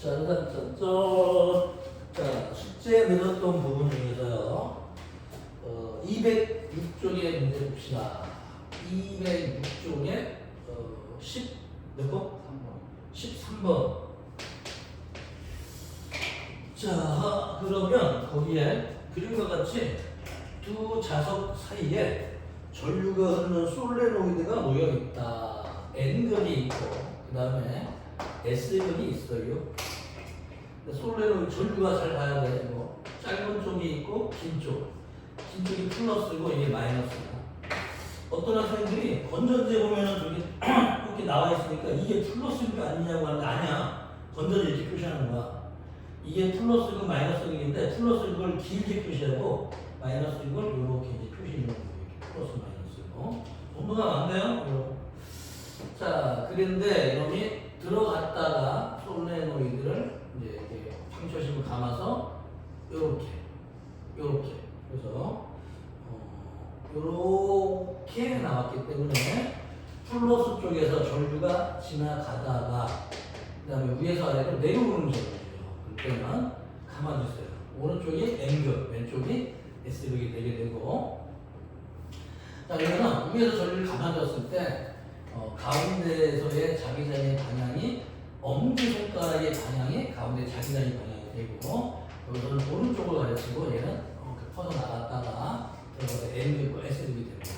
짜자자자. 자, 숙제에 내줬던 부분 중에서요. 206쪽의 문제 봅시다. 206쪽에 10 몇 번? 13번. 자, 그러면 거기에 그림과 같이 두 자석 사이에 전류가 흐르는 솔레노이드가 놓여 있다. N극이 있고 그 다음에 S극이 있어요. 솔레노이드 전류가 잘 봐야 돼. 뭐 짧은 쪽이 있고 긴 쪽. 긴 쪽이 플러스고 이게 마이너스다. 어떤 학생들이 건전지에 보면은 저기 이렇게 나와 있으니까 이게 플러스가 아니냐고 하는데 아니야. 건전지 이렇게 표시하는 거야. 이게 플러스고 마이너스인데 플러스를 길게 표시하고 마이너스를 이렇게 이제 표시하는 거예요. 플러스 마이너스로. 온도가 많네요. 자, 그런데 이놈이 들어갔다가 솔레노이드를 이제 이렇게 방철심을 감아서 요렇게 그래서 요렇게 나왔기 때문에 플러스 쪽에서 전류가 지나가다가 그 다음에 위에서 아래로 내려오는 전류예요. 그때는 감아주세요. 오른쪽이 N극, 왼쪽이 S극이 되게 되고, 자, 그러면 위에서 전류를 감아줬을 때 가운데에서의 자기장의 방향이 엄지손가락의 방향이 가운데 자기장의 방향이 되고, 여기서는 오른쪽을 가르치고 얘는 퍼져나갔다가 들어가서 N극과 S극이 됩니다.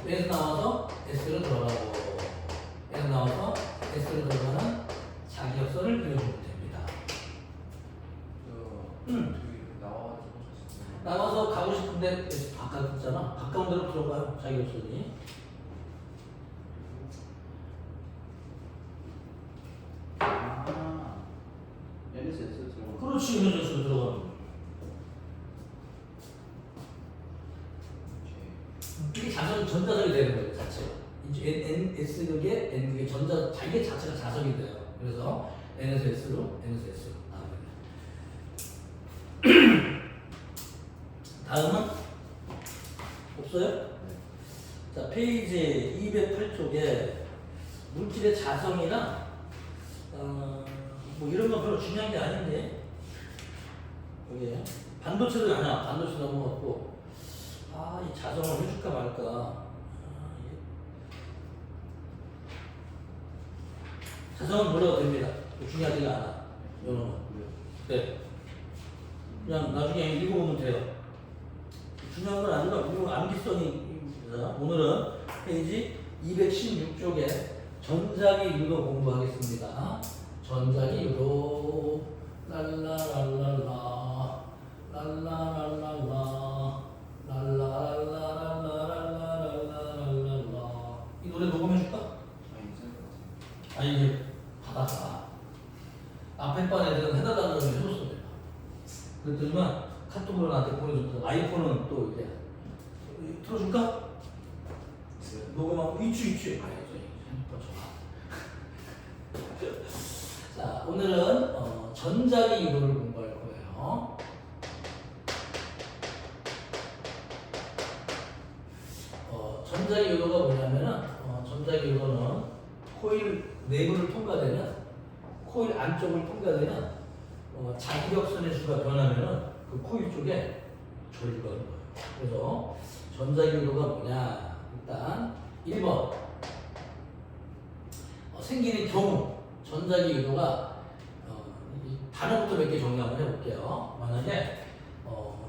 여기서 나와서 S로 들어가고, 여기서 나와서 S로 들어가는 자기역선을 그려주면 됩니다. 나와서 가고 싶은데 가깝잖아. 가까운 데로 들어가요. 자기역선이. 그렇지, NS로 들어가는 거예요. 이게 전자석이 되는 거예요, 자체가. S극에 N극의 자기 자체가 자석이 돼요. 그래서 N에서 S로 나옵니다. 다음은 없어요? 네. 자, 페이지 208쪽에 물질의 자성이나 뭐 이런 건 별로 중요한 게 아닌데 여기 반도체도 아니야. 반도체 넘어갔고 이 자성을 해줄까 말까. 자성은 몰라도 됩니다. 중요하지가 않아. 이런 건. 네. 그냥 나중에 읽어보면 돼요. 중요한 건 아니고 그리고 암기성입니다. 오늘은 페이지 216쪽에 전자기 유도 공부하겠습니다. 전자기 유도 랄라랄랄라 랄라랄랄라 랄라랄라랄라랄라랄라. 이 노래 녹음해줄까? 아니 이제 받아가. 앞에 반 애들은 해달라는 걸 해줬어 내가. 그랬더니만 카톡으로 나한테 보내줬다. 아이폰은 또 이제 틀어줄까? 녹음하고 있지. 자, 오늘은 전자기 유도를 공부할 거예요. 전자기 유도가 뭐냐면은 전자기 유도는 코일 내부를 통과되면 코일 안쪽을 통과되면 자기력선의 수가 변하면은 그 코일 쪽에 전류가 흐르는 거예요. 그래서 전자기 유도가 뭐냐? 일단 1번 생기는 경우 전자기 유도가 단어부터 몇 개 정리 한번 해볼게요. 만약에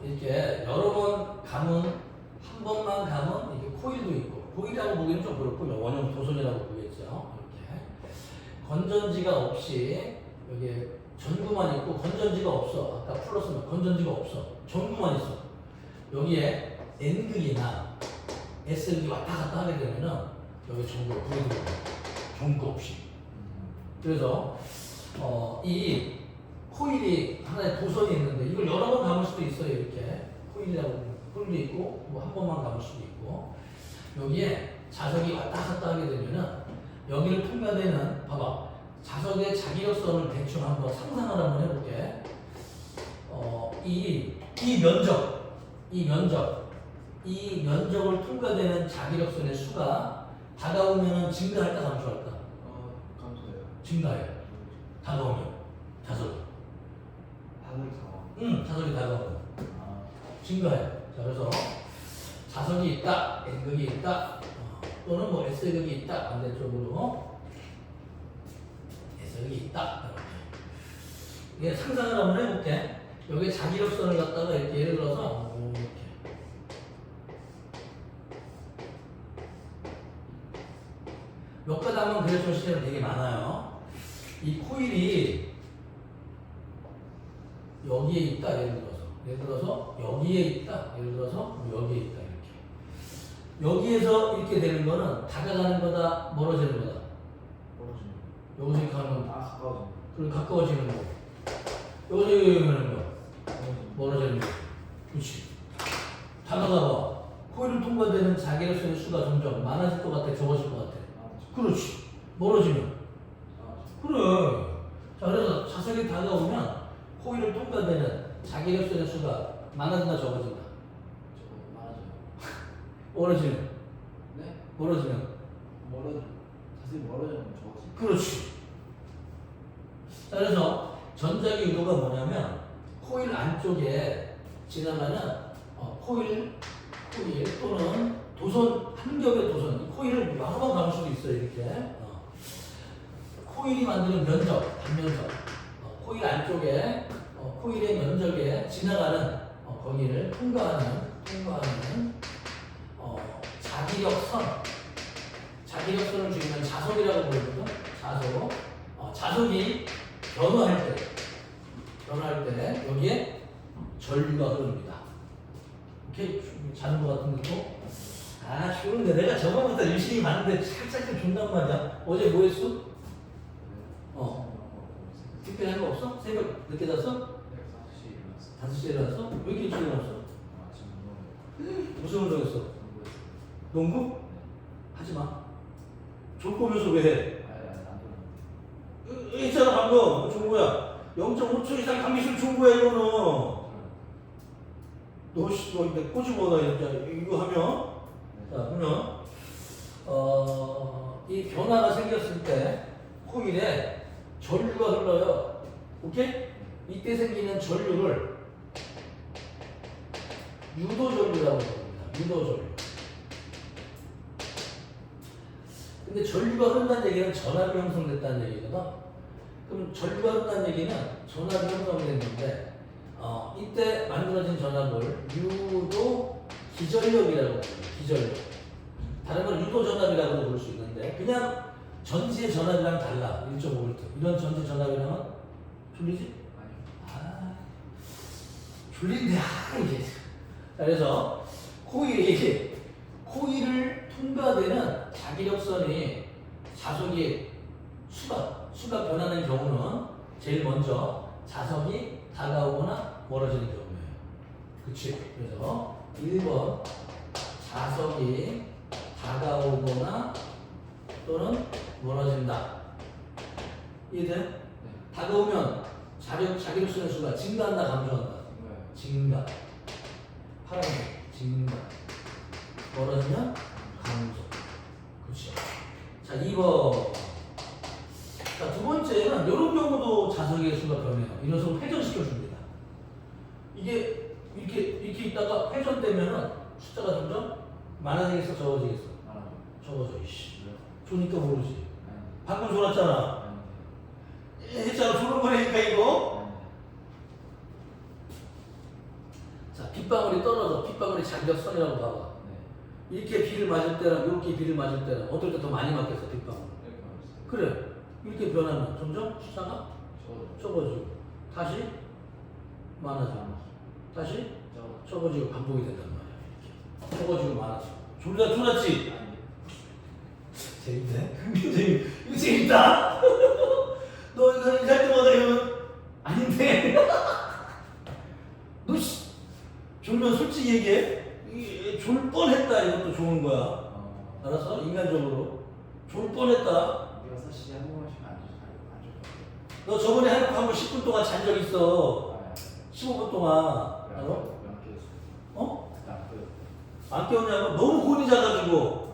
이렇게 여러 번 감은 한 번만 감은 이게 코일도 있고 코일이라고 보기는 좀 그렇고 원형 도선이라고 보겠죠. 이렇게 건전지가 없이 여기 전구만 있고 건전지가 없어. 아까 플러스는 건전지가 없어. 전구만 있어. 여기에 N극이나 S극이 왔다 갔다 하게 되면은 여기 전구가 불이 들어오고 전구 없이. 그래서 이 코일이 하나의 도선이 있는데 이걸 여러 번 감을 수도 있어요. 이렇게 코일이라고 코일도 있고 뭐 한 번만 감을 수도 있고 여기에 자석이 왔다 갔다 하게 되면은 여기를 통과되는 봐봐. 자석의 자기력선을 대충 한번 상상을 한번 해볼게. 이 면적을 통과되는 자기력선의 수가 다가오면 증가할까 감소할까? 감소해요. 증가해요. 다가오면 자석이. 증가해요. 자, 그래서 자석이 있다, N극이 있다, 또는 뭐 S극이 있다, 반대쪽으로 S극이 있다. 이게 상상을 한번 해볼게. 여기 자기력선을 갖다가 이렇게 예를 들어서 이렇게 몇 가지 한번 그려줄 시간이 되게 많아요. 이 코일이 여기에 있다, 예를 들어서 여기에 있다, 예를 들어서 여기에 있다, 이렇게. 여기에서 이렇게 되는 거는 다가가는 거다, 멀어지는 거다. 여기서 이렇게 하는 건 가까워져. 그리고 가까워지는 거. 여기서 이렇게 하는 거. 멀어지는 거. 그렇지. 다가가봐. 코일을 통과되는 자기력선의 수가 점점 많아질 것 같아, 적어질 것 같아. 그렇지. 멀어지면. 그래. 자, 그래서 자석이 다가오면 코일을 통과되는 자기력선의 수가 많아진다, 적어진다. 많아져요. 멀어지면. 네? 멀어지면. 자세히 멀어지면 적어지. 그렇지. 자, 그래서 전자기 의도가 뭐냐면 코일 안쪽에 지나가는 코일 또는 도선, 한 겹의 도선, 이 코일을 여러 번 감을 수도 있어요, 이렇게. 코일이 만드는 면적, 단면적, 코일 안쪽에, 코일의 면적에 지나가는, 거기를 통과하는, 자기력선을 줄이면 자석이라고 부르거든. 자석이 변화할 때, 여기에 전류가 흐릅니다. 이렇게 자는 것 같은 것도. 아, 쉬운데 내가 저번부터 열심히 봤는데 살짝 좀 준단 말이야. 어제 뭐 했어? 특별한 거 없어? 새벽 늦게 잤어? 5시에 일어났어? 왜 이렇게 일찍 일어났어? 무슨 운동했어? 농구? 하지 마. 졸 거면서 왜 해? 있잖아, 방금. 좋은 거야. 0.5초 이상 감기술 좋은 거야, 이거는. 너 이제 꼬집어, 이거 하면. 자, 그러면, 이 변화가 생겼을 때, 코일에 전류가 흘러요. 오케이? 이때 생기는 전류를 유도전류라고 부릅니다. 유도전류. 근데 전류가 흐른다는 얘기는 전압이 형성됐다는 얘기거든. 그럼 전류가 흐른다는 얘기는 전압이 형성된 건데, 이때 만들어진 전압을 유도 기전력이라고 부릅니다. 기전력. 다른 건 유도 전압이라고도 부를 수 있는데, 그냥 전지의 전압이랑 달라. 1.5V. 이런 전지 전압이랑은 졸리지? 아, 졸린데, 이게. 자, 그래서 코일을 통과되는 자기력선이 자석이 수가 변하는 경우는 제일 먼저 자석이 다가오거나 멀어지는 경우예요. 그치? 그래서 1번 자석이 다가오거나 또는 멀어진다. 이해돼? 네. 다가오면 자기력선의 수가 증가한다, 감소한다? 증가. 파란색 증가. 멀어지면 감소. 그렇죠. 자, 2번. 자, 두 번째는 이런 경우도 자석의 수가 변해요. 이런 식으로 회전시켜줍니다. 이게 이렇게 있다가 회전되면은 숫자가 점점 많아지겠어, 적어지겠어? 적어져, 이씨. 좋으니까 모르지. 방금 졸았잖아. 했잖아, 졸은 거니까 이거. 자, 빗방울이 떨어져. 빗방울이 자기력선이라고 봐봐. 이렇게 비를 맞을 때랑 이렇게 비를 맞을 때랑 어떨 때 더 많이 맞겠어, 빗방울. 그래. 이렇게 변하면 점점 숫자가 적어지고 다시 많아지고 다시 적어지고 반복이 된단 말이야. 이렇게 적어지고 많아지고. 졸았지? 재밌네. 이거 재밌다. 너 이거 할 때마다 이러면 아닌데. 너 졸면 솔직히 얘기해. 졸 뻔했다, 이것도 좋은 거야. 알았어? 인간적으로 졸 뻔했다. 6시에 한 번씩 안 너 저번에 해놓고 한 번 10분 동안 잔 적 있어. 15분 동안. 알아? 안 깨웠냐고? 너무 곤이 자가지고.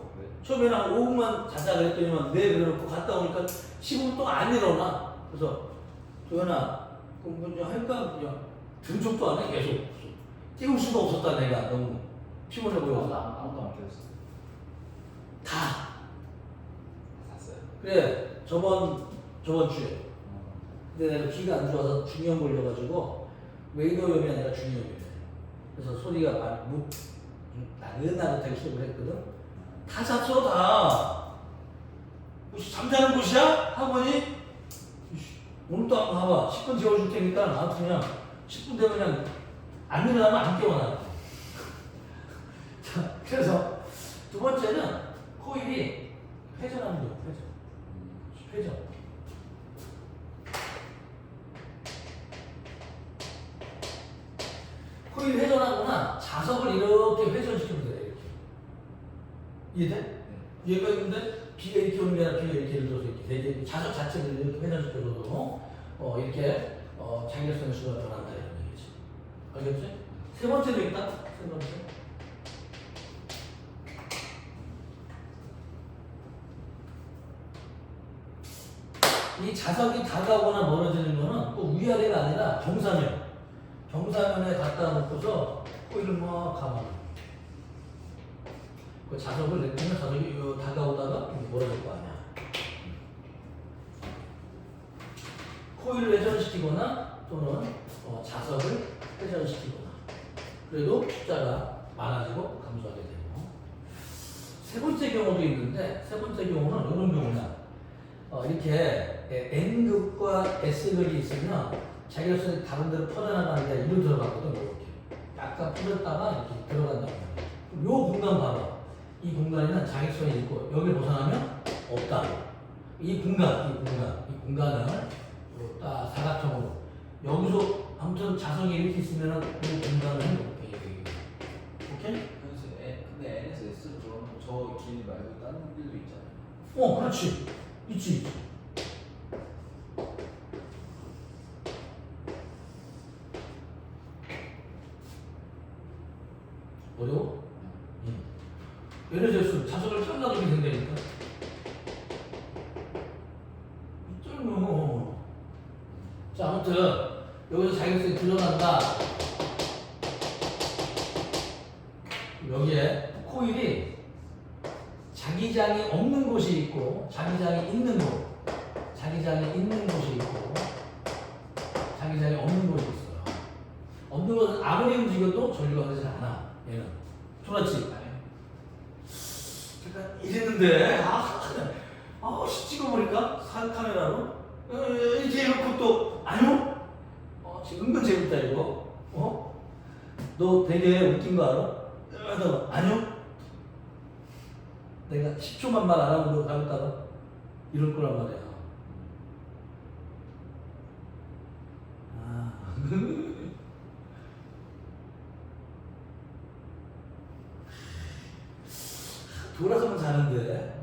처음에는 한 5분만 자자 그랬더니만 네 그래놓고 갔다 오니까 15분 동안 안 일어나. 그래서 도현아, 그럼 뭐 할까? 그냥 등쪽도 안 해, 계속. 띄울 수가 없었다. 내가 너무 피곤해 보여서. 아무도 안 껴줬어. 다. 샀어요. 그래 저번 주에. 근데 내가 귀가 안 좋아서 중이염 걸려가지고 웨이더염이 아니라 중이염이래. 그래서 소리가 많이 나긋나긋하게 시작을 했거든. 다 잤어 다. 혹시 잠자는 곳이야? 학원이? 이씨, 오늘도 한번 가봐. 10분 재워줄 테니까 나한테 그냥 10분 되면 그냥 안 일어나면 안 깨워놔. 자, 그래서 두 번째는 코일이 회전하는 거예요. 회전. 코일 회전하거나 자석을 이렇게 회전시키면 돼. 이렇게. 이해돼? 얘가 있는데 비가 이렇게 오는 게 아니라 비가 이렇게 예를 들어서 이렇게 되게 자석 자체를 이렇게 회전시켜줘도 이렇게 장력선의 수가 변한다 이런 얘기지. 알겠지? 세 번째도 있다. 세 번째. 이 자석이 다가오거나 멀어지는 거는 꼭 위아래가 아니라 경사면에 갖다 놓고서 코일을 막 감아. 그 자석을 내리면 자석이 다가오다가 멀어질 거 아니야. 코일을 회전시키거나 또는 자석을 회전시키거나. 그래도 숫자가 많아지고 감소하게 되고. 세 번째 경우도 있는데 세 번째 경우는 이런 경우야. 이렇게 N극과 S극이 있으면 자기로서 다른 데로 퍼져나가는데 이로 들어갔거든. 이렇게 약간 풀렸다가 이렇게 들어간단 말이야. 요 공간 봐봐. 이 공간에는 자기성이 있고 여기를 벗어나면 없다. 이 공간을 딱 사각형으로 여기서 아무튼 자성이 이렇게 있으면 이 공간을 이렇게. 오케이? 근데 N에서 S로 들어오는 저 길 말고 다른 길도 있잖아요. 그렇지. 있지. 어려워? 예를 들어서 자석을 잘라주게 된다니까. 있잖아. 자, 아무튼 여기서 자격증이 드러난다. 여기에 코일이 자기장이 없는 곳이 있고 자기장이 있는 곳. 자기장이 있는 곳이 있고 자기장이 없는 곳이 있어요. 없는 곳은 아무리 움직여도 전류가 흐르지 않아. 얘는. 좋았지? 잠깐 이랬는데 찍어보니까 카메라로 이렇게 해놓고 또 아니요? 지금 은근 재밌다 이거. 너 되게 웃긴 거 알아? 하다가 아니요? 내가 10초만 말 안 하고 너 가겠다가 이럴 거란 말이야. 돌아서면 자는데.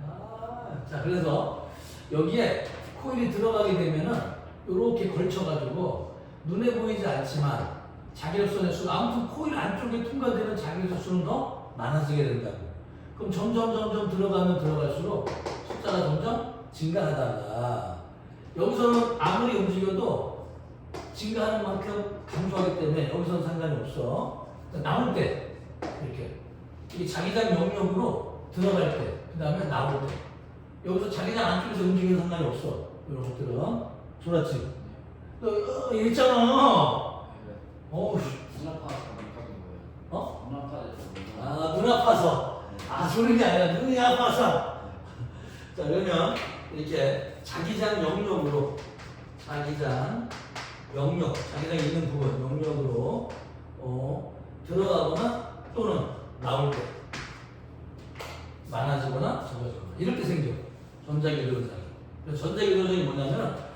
자, 그래서 여기에 코일이 들어가게 되면은 이렇게 걸쳐가지고 눈에 보이지 않지만 자기력선의 수가 아무튼 코일 안쪽에 통과되는 자기력선 수는 더 많아지게 된다고. 그럼 점점 들어가면 들어갈수록 숫자가 점점 증가하다가 여기서는 아무리 움직여도 증가하는 만큼 감소하기 때문에 여기서는 상관이 없어. 나올 때 이렇게 이 자기장 영역으로 들어갈 때, 그 다음에 나올 때 여기서 자기장 안쪽에서 움직이는 상관이 없어. 이런 것들은 좋았지? 너 있잖아. 눈아파서 거예요. 눈아파서. 눈 아파서. 소리는 게 아니라 눈이 아파서. 자, 그러면 이렇게 자기장 영역으로 자기장 있는 부분 영역으로 들어가거나 또는 나올 때 많아지거나 적어지거나 이렇게 생겨. 전자기도전상이. 전자기도전상이 뭐냐면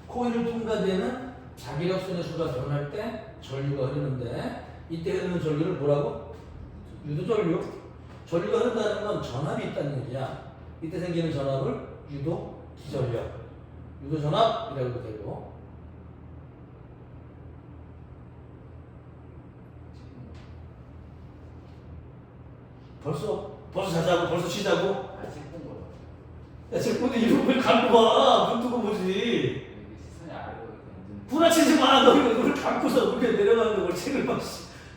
코일을 통과되는 자기력선의 수가 변할 때 전류가 흐르는데 이때 흐르는 전류를 뭐라고? 유도전류. 전류가 흐른다는 건 전압이 있다는 얘기야. 이때 생기는 전압을 유도기전력, 유도전압이라고 되고. 벌써 자자고 벌써 쉬자고? 책 본 거요. 야, 지금 근데 이런 걸 감고 봐. 눈 뜨고 보지. 이게 시선이 아래로 이렇게 부라치지 마. 너 이거 눈을 감고서 그렇게 내려가는데 뭘 책을 막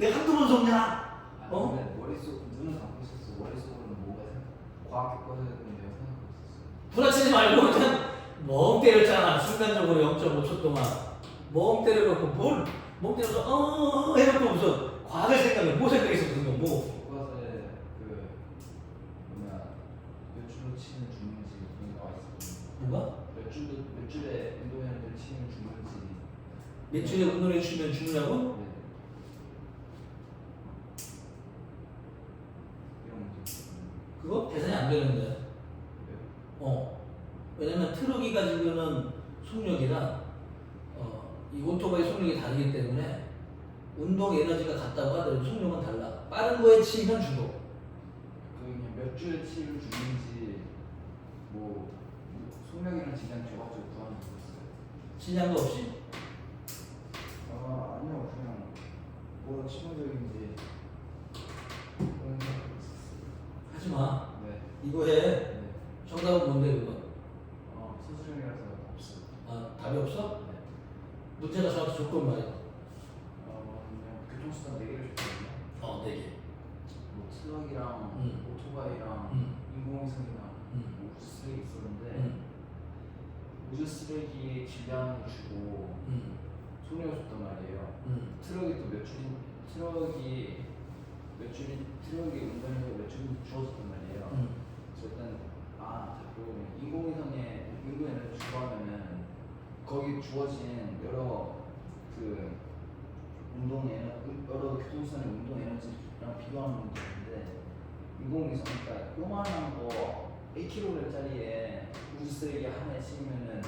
내가 한두 번 속냐? 아, 어? 근데 머릿속 눈은 감고 있었어. 머릿속으로는 뭐가 생각? 과학 교과서에 내가 생각하고 있었어. 부딪히지 말고 그냥 멍 때렸잖아. 순간적으로 0.5초 동안 멍 때려놓고 멍 때려서 해놓고 무슨 과학을 생각해. 뭐 생각했어 그런 거 뭐? 교과서에 그 뭐냐 몇 줄로 치면 죽는지 그런 게 나와 있었거든. 뭐가? 몇 줄에 운동회를 치면 죽는지. 몇 주에 운동해 주면 죽느냐고? 네. 이런 문제. 그거 계산이 안 되는데. 왜요? 왜냐면 트럭이 가지고는 속력이랑 이 오토바이 속력이 다르기 때문에 운동 에너지가 같다고 하더라도 속력은 달라. 빠른 거에 치면 죽어. 그냥 몇 줄에 치면 죽는지 뭐 속력이랑 질량 줘가지고 구하는 거 있어요. 질량도 없이? 아 아니요 그냥 뭐가 치명적인지 그런 생각이 있었어요. 하지 마. 네. 이거 해. 네. 정답은 뭔데 그거? 수술형이라서 없어요. 아, 답이 없어? 네. 문제가 정확히 조건 말이야. 그냥 교통수단 4개를 줬거든요. 네 개. 뭐 트럭이랑 오토바이랑 인공위성이랑 우주 쓰레기 있었는데 우주 쓰레기에 질량을 주고 속력을 줬단 말이에요. 트럭이 또 몇 줄이 트럭이 운전해서 몇 줄이 주어졌단 말이에요. 그래서 일단 자꾸 인공위성에 인공에너지 주고 하면은 거기 주어진 여러 그 여러 교통수단의 운동 에너지랑 비교하는 문제인데 인공위성 그러니까 요만한 거 1kg짜리에 우주 쓰레기 하나에 치면은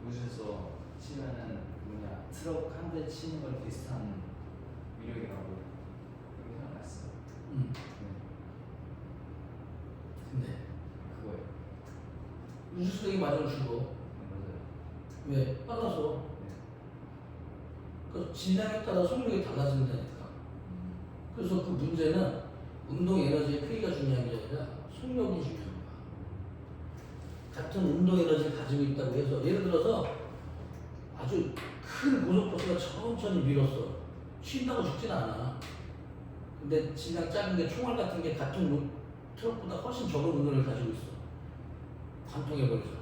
우주에서 치면은 뭐냐 트럭 한 대 치는 거랑 비슷한 위력이라고 그렇게 생각났어요. 네. 근데 그거예요. 우주 쓰레기 맞으면 죽어. 맞아요. 왜? 빨라서. 네. 그 질량에 따라 속력이 달라진다니까. 그래서 그 문제는 운동 에너지의 크기가 중요한 게 아니라 속력이 중요한 거야. 같은 운동 에너지를 가지고 있다고 해서 예를 들어서 아주 큰 고속버스가 천천히 밀었어. 쉰다고 죽진 않아. 근데 질량 작은 게 총알 같은 게 같은 트럭보다 훨씬 적은 운동을 가지고 있어. 관통해버리잖아.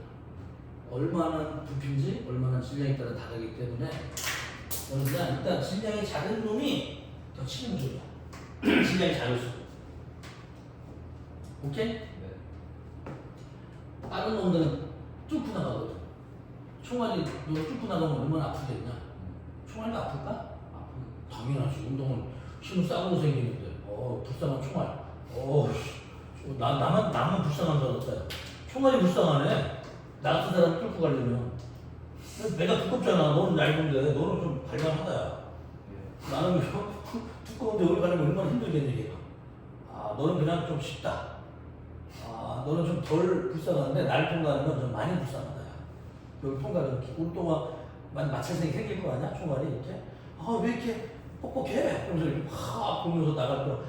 얼마나 부피인지 얼마나 질량에 따라 다르기 때문에 너는 그냥 일단 질량이 작은 놈이 더 치명적이야. 질량이 작을수록. 오케이? 네. 다른 놈들은 뚫고 나가거든. 총알이 너 뚫고 나가면 얼마나 아프겠냐? 총알도 아플까? 당연하지. 운동을 힘을 싸고 생기는데. 불쌍한 총알. 나만 불쌍한 줄 알았다. 총알이 불쌍하네. 나 같은 사람 뚫고 가려면. 내가 두껍잖아. 너는 얇은데. 너는 좀 발만하다. 네. 나는 두꺼운데 여기 가려면 얼마나 힘들겠니, 얘가. 너는 그냥 좀 쉽다. 너는 좀 덜 불쌍한데 날 통과하는 건 좀 많이 불쌍하다. 여기 통과하면 운동화 마찰성이 생길 거 아니야? 총알이 이렇게. 왜 이렇게 뻑뻑해? 그러면서 이렇게 확 보면서 나갈 거.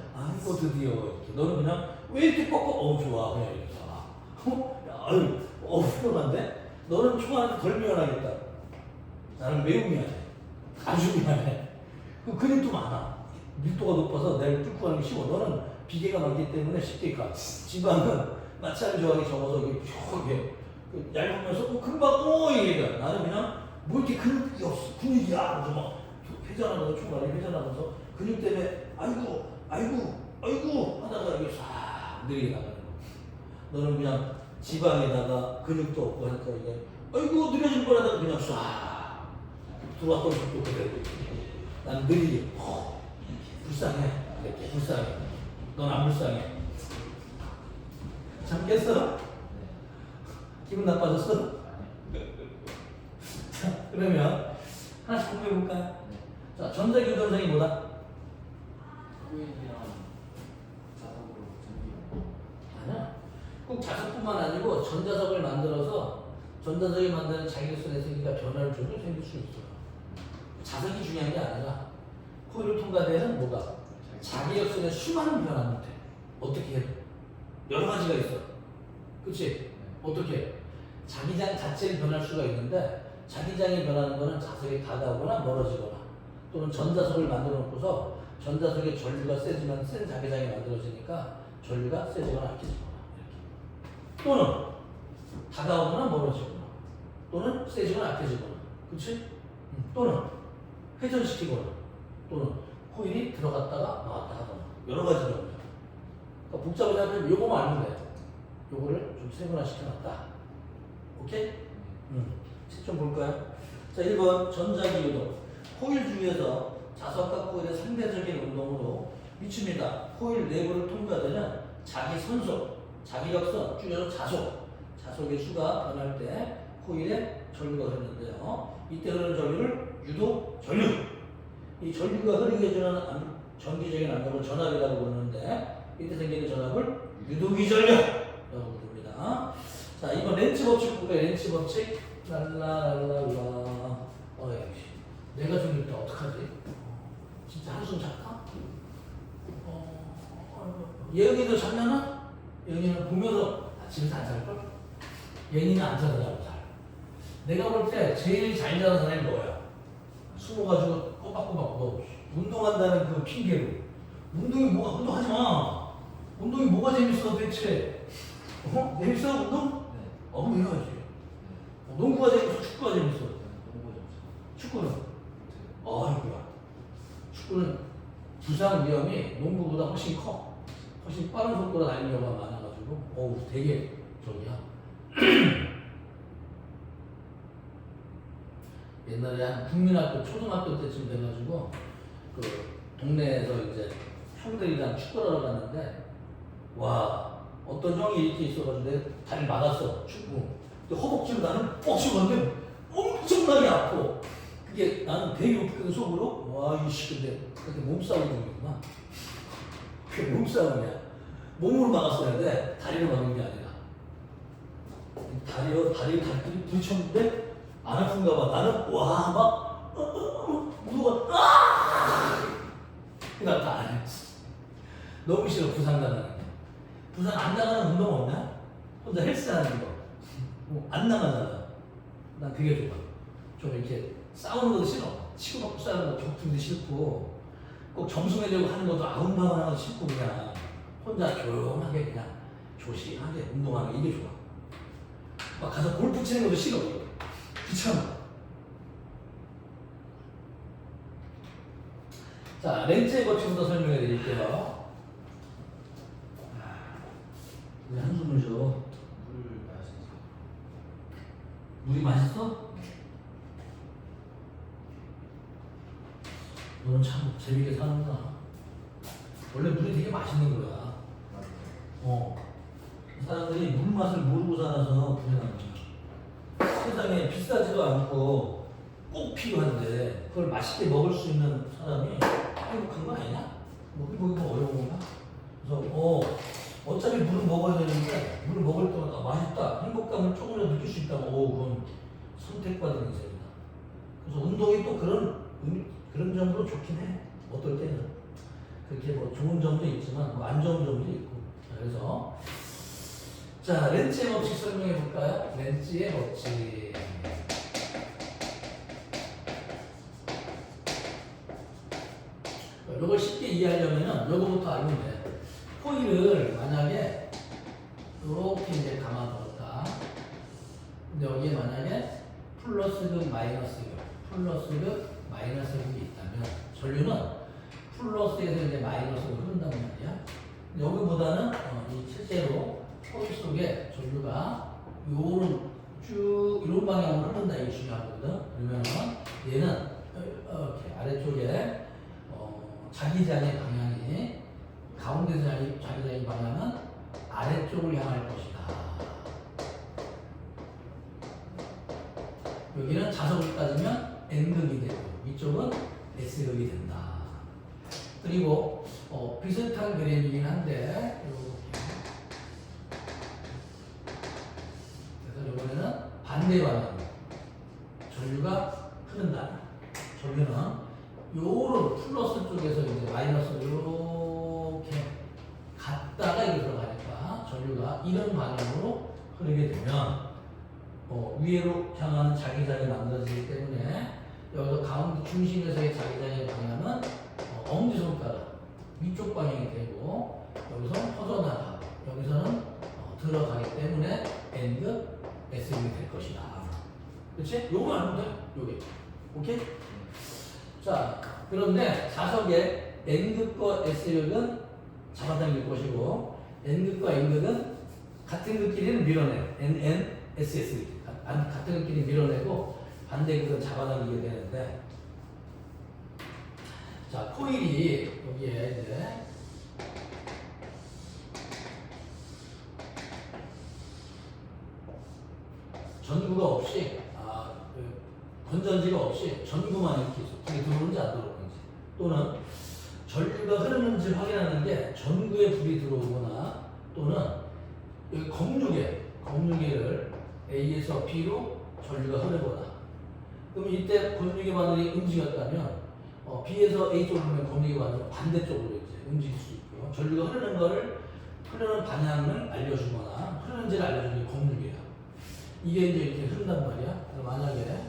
이거 드디어 이렇게. 너는 그냥 왜 이렇게 뻑뻑? 좋아. 그냥 이렇게. 훌륭한데? 너는 총알한테 덜 미안하겠다. 나는 매우 미안해. 아주 미안해. 그 근육도 많아. 밀도가 높아서 내가 뚫고 가는 게 쉬워. 너는 비계가 많기 때문에 쉽게 가. 지방은 마찰 저항이 적어서 이게 펴게 얇으면서 금방 이게 나는 그냥 뭐 이렇게 근육이 없어. 근육이야. 그래서 막 회전하면서 총알이 회전하면서 근육 때문에 아이고 하다가 이게 싹 느리게 나가는 거. 너는 그냥 지방에다가 근육도 없고 하니까 이게 느려질 거라다가 그냥 싹 들어왔던 속도 그대로. 난 느리게 불쌍해. 불쌍해. 넌 안 불쌍해. 잠깼어? 기분 나빠졌어? 자, 그러면 하나씩 공부해볼까요? 자, 전자교전성이 뭐다? 코일이랑 자석으로 전기. 아니야. 꼭 자석뿐만 아니고 전자석을 만들어서 전자석이 만드는 자기력선의 세기가 변화를 줘도 생길 수 있어요. 자석이 중요한 게 아니라 코일을 통과되는 뭐가? 자기력선의 수많은 변화는 돼. 어떻게 해도. 여러 가지가 있어. 그치? 어떻게? 자기장 자체를 변할 수가 있는데 자기장이 변하는 거는 자석이 다가오거나 멀어지거나 또는 전자석을 만들어 놓고서 전자 속에 전류가 세지만 센 자기장이 만들어지니까 전류가 세지거나 약해지거나 이렇게. 또는 다가오거나 멀어지거나 또는 세지거나 약해지거나 그렇지? 또는 회전시키거나 또는 코일이 들어갔다가 나왔다 하거나 여러 가지로 그러니까 복잡하지 않으면 요거만 알면 돼. 요거를 좀 세분화 시켜놨다. 오케이? 책 좀 볼까요? 자, 1번 전자기 유동. 코일 중에서 자석과 코일의 상대적인 운동으로 미칩니다. 코일 내부를 통과되는 자기 선속, 자기력선, 줄여서 자속. 자속의 수가 변할 때 코일에 전류가 흐르는데요. 이때 흐르는 전류를 유도 전류. 이 전류가 흐르게 해주는 전기적인 압력을 전압이라고 부르는데 이때 생기는 전압을 유도기 전류라고 부릅니다. 자, 이번 렌치 법칙 볼까요? 렌치 법칙. 랄라랄라라. 내가 좀 이때 어떡하지? 진짜 한숨 잘까? 예은이도 자면은 예은이는 보면서 집에서 안 잘걸? 예은이는 안 자더라고 잘. 내가 볼 때 제일 잘 자는 사람이 너야. 숨어가지고 꼬박꼬박 너 운동한다는 그 핑계로 운동하지 마. 운동이 뭐가 재밌어 도대체? 재밌어 운동? 네. 해야지. 농구가 재밌어 축구가 재밌어? 축구는? 아이고야. 축구는 부상 위험이 농구보다 훨씬 커. 훨씬 빠른 속도로 달리는 경우가 많아가지고 되게 저기야. 옛날에 한 국민학교 초등학교 때쯤 돼가지고 그 동네에서 이제 형들이랑 축구를 하러 갔는데 와 어떤 형이 이렇게 있어가지고 내 다리 막았어 축구. 근데 허벅지로 나는 뻑 씹었는데 엄청나게 아파. 그게 나는 되게 웃기는 속으로 와 이씨 근데 그렇게 몸싸움이 중이구나. 그게 몸싸움이야. 몸으로 막았어야 돼. 다리로 막는 게 아니라. 다리 부딪혔는데 안 아픈가 봐. 나는 와 막 누가 그러니까 다 안 했어. 너무 싫어 부상 당하는 게. 부상 안 당하는 운동 없나? 혼자 헬스하는 거. 안 나가잖아. 난 그게 좋아. 좀 이렇게 싸우는 것도 싫어. 치고받고 싸우는 거 격투기도 싫고 꼭 점수 내려고 하는 것도 아웅다웅하는 거 싫고 그냥 혼자 조용하게 그냥 조심하게 운동하는 게 이게 좋아. 막 가서 골프 치는 것도 싫어. 귀찮아. 자, 렌즈의 법칙부터 설명해 드릴게요. 왜 한숨을 쉬어? 물 마시지. 물이 맛있어? 너는 참 재밌게 사는구나. 원래 물이 되게 맛있는 거야. 사람들이 물 맛을 모르고 살아서 불행한 거야. 세상에 비싸지도 않고 꼭 필요한데 그걸 맛있게 먹을 수 있는 사람이 행복한 거 아니냐? 뭐 어려운 건가? 그래서 어차피 물을 먹어야 되는데 물을 먹을 때마다 맛있다, 행복감을 조금이라도 느낄 수 있다면 그건 선택받은 인생이다. 그래서 운동이 또 그런 점으로 좋긴 해. 어떨 때는 그렇게 뭐 좋은 점도 있지만 뭐 안 좋은 점도 있고. 그래서 자 렌치의 법칙 설명해 볼까요? 렌치의 법칙. 이걸 쉽게 이해하려면은 이거부터 알면 돼. 코일을 만약에 이렇게 이제 감아뒀다. 근데 여기에 만약에 플러스극 마이너스극이 있다면 전류는 플러스에서 이제 마이너스로 흐른단 말이야. 여기보다는 이 실제로 코일 속에 전류가 이런 방향으로 흐른다 이게 중요하거든. 그러면은 얘는 이렇게 아래쪽에 자기장의 방향이 가운데서 자기장의 방향은 아래쪽을 향할 것이다. 여기는 자석을 따지면 N극이 되고 이쪽은 S극이 된다. 그리고 비슷한 그림이긴 한데 그래서 이번에는 반대 방향으로 전류가 흐른다. 전류는 요런 플러스 쪽에서 이제 마이너스 이렇게 갔다가 이렇게 들어가니까 전류가 이런 방향으로 흐르게 되면 위로 향하는 자기장이 만들어지기 때문에 여기서 가운데 중심에서의 자기장의 방향은 엄지손가락 위쪽 방향이 되고 여기서 퍼져나가고 여기서는 들어가기 때문에 N급 S력이 될 것이다. 그렇지? 요거 알면 돼. 요게. 오케이? 자, 그런데 자석의 N극과 S력은 잡아당길 것이고 N극과 N극은 같은 극끼리는 밀어내. N, S, S 같은 극끼리 밀어내고 반대극은 잡아당기게 되는데 자, 코일이 여기에 이제 전구가 없이 건전지가 없이 전구만 이렇게 불이 들어오는지 안 들어오는지 또는 전류가 흐르는지 확인하는 게 전구에 불이 들어오거나 또는 여기 검유계를 A에서 B로 전류가 흐르거나 그럼 이때 검유계 바늘이 움직였다면 B에서 A 쪽으로 가면 검유계 바늘은 반대쪽으로 이제 움직일 수 있고요. 전류가 흐르는 방향을 알려주거나 흐르는지를 알려주는 게 검유계야. 이게 이제 이렇게 흐른단 말이야. 만약에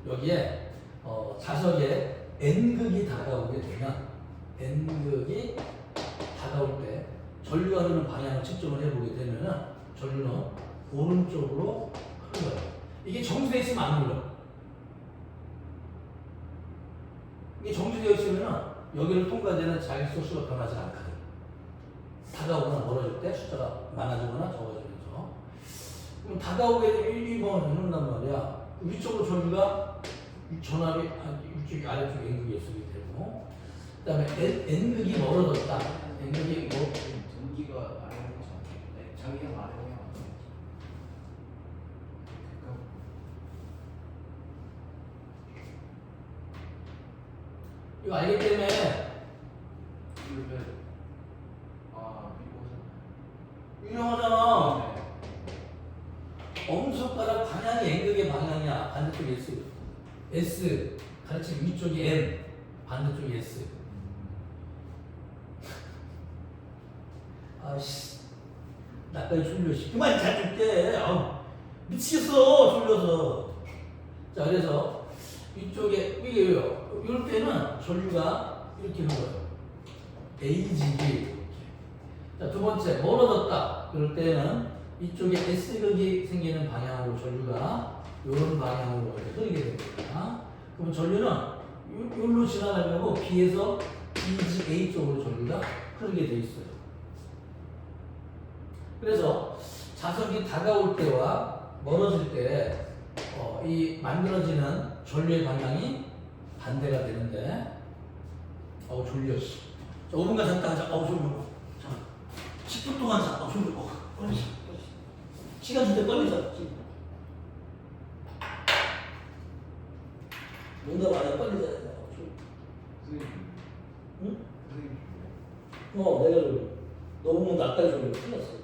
여기에 자석에 N극이 다가오게 되면 N극이 다가올 때 전류가 흐르는 방향을 측정을 해보게 되면은 전류는 오른쪽으로 흘러요. 이게 정지되어 있으면 안 흘러. 이게 정지되어 있으면은 여기를 통과되는 자기 소수가 변하지 않거든. 다가오거나 멀어질 때 숫자가 많아지거나 적어지면서. 그럼 다가오게 되면 1, 2번을 흐른단 말이야. 위쪽으로 전류가 전압이 위쪽 아래쪽에 N극이 있게 되고 그 다음에 N극이 멀어졌다. N극이 전기가 아래로 자기가 아래로 해야 이거 알기 때문에 유명하잖아. 엄지손가락 방향이 N극의 방향이야. 반대쪽이 S. S 가르치는 위쪽이 N, 반대쪽이 S. 아씨, 나까지 졸려. 그만 자줄게. 미치겠어, 졸려서. 자, 그래서 위쪽에 이게요. 이럴 때는 전류가 이렇게 흘러요. AGB 이렇게. 자, 두 번째 멀어졌다. 그럴 때는 이쪽에 S극이 생기는 방향으로 전류가 이런 방향으로 흐르게 됩니다. 그럼 전류는 여기로 지나가려고 B에서 BGA 쪽으로 전류가 흐르게 돼 있어요. 그래서 자석이 다가올 때와 멀어질 때 이 만들어지는 전류의 방향이 반대가 되는데 졸려. 자, 5분간 잠깐 하자. 졸려. 자, 10분 동안 자. 졸려. 빨리 자. 시간 줄 때 빨리 자. 농담 안 해. 빨리 자야 돼. 응? 내가 졸려. 너 보면 나까지 졸려. 큰일 났어.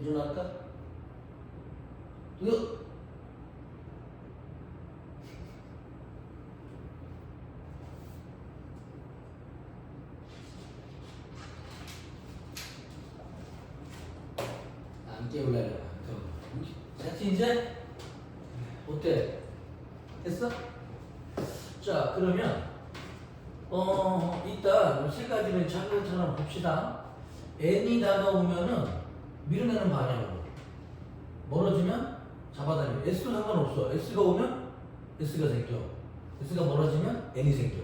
도전할까? 이거 안 깨울래요. 됐지 이제? 어때? 됐어? 자 그러면 일단 세 가지를 차근차근 봅시다. n이 다가오면은 밀어내는 방향으로 멀어지면 잡아다니고 s도 상관없어. s가 오면 s가 생겨. s가 멀어지면 n이 생겨.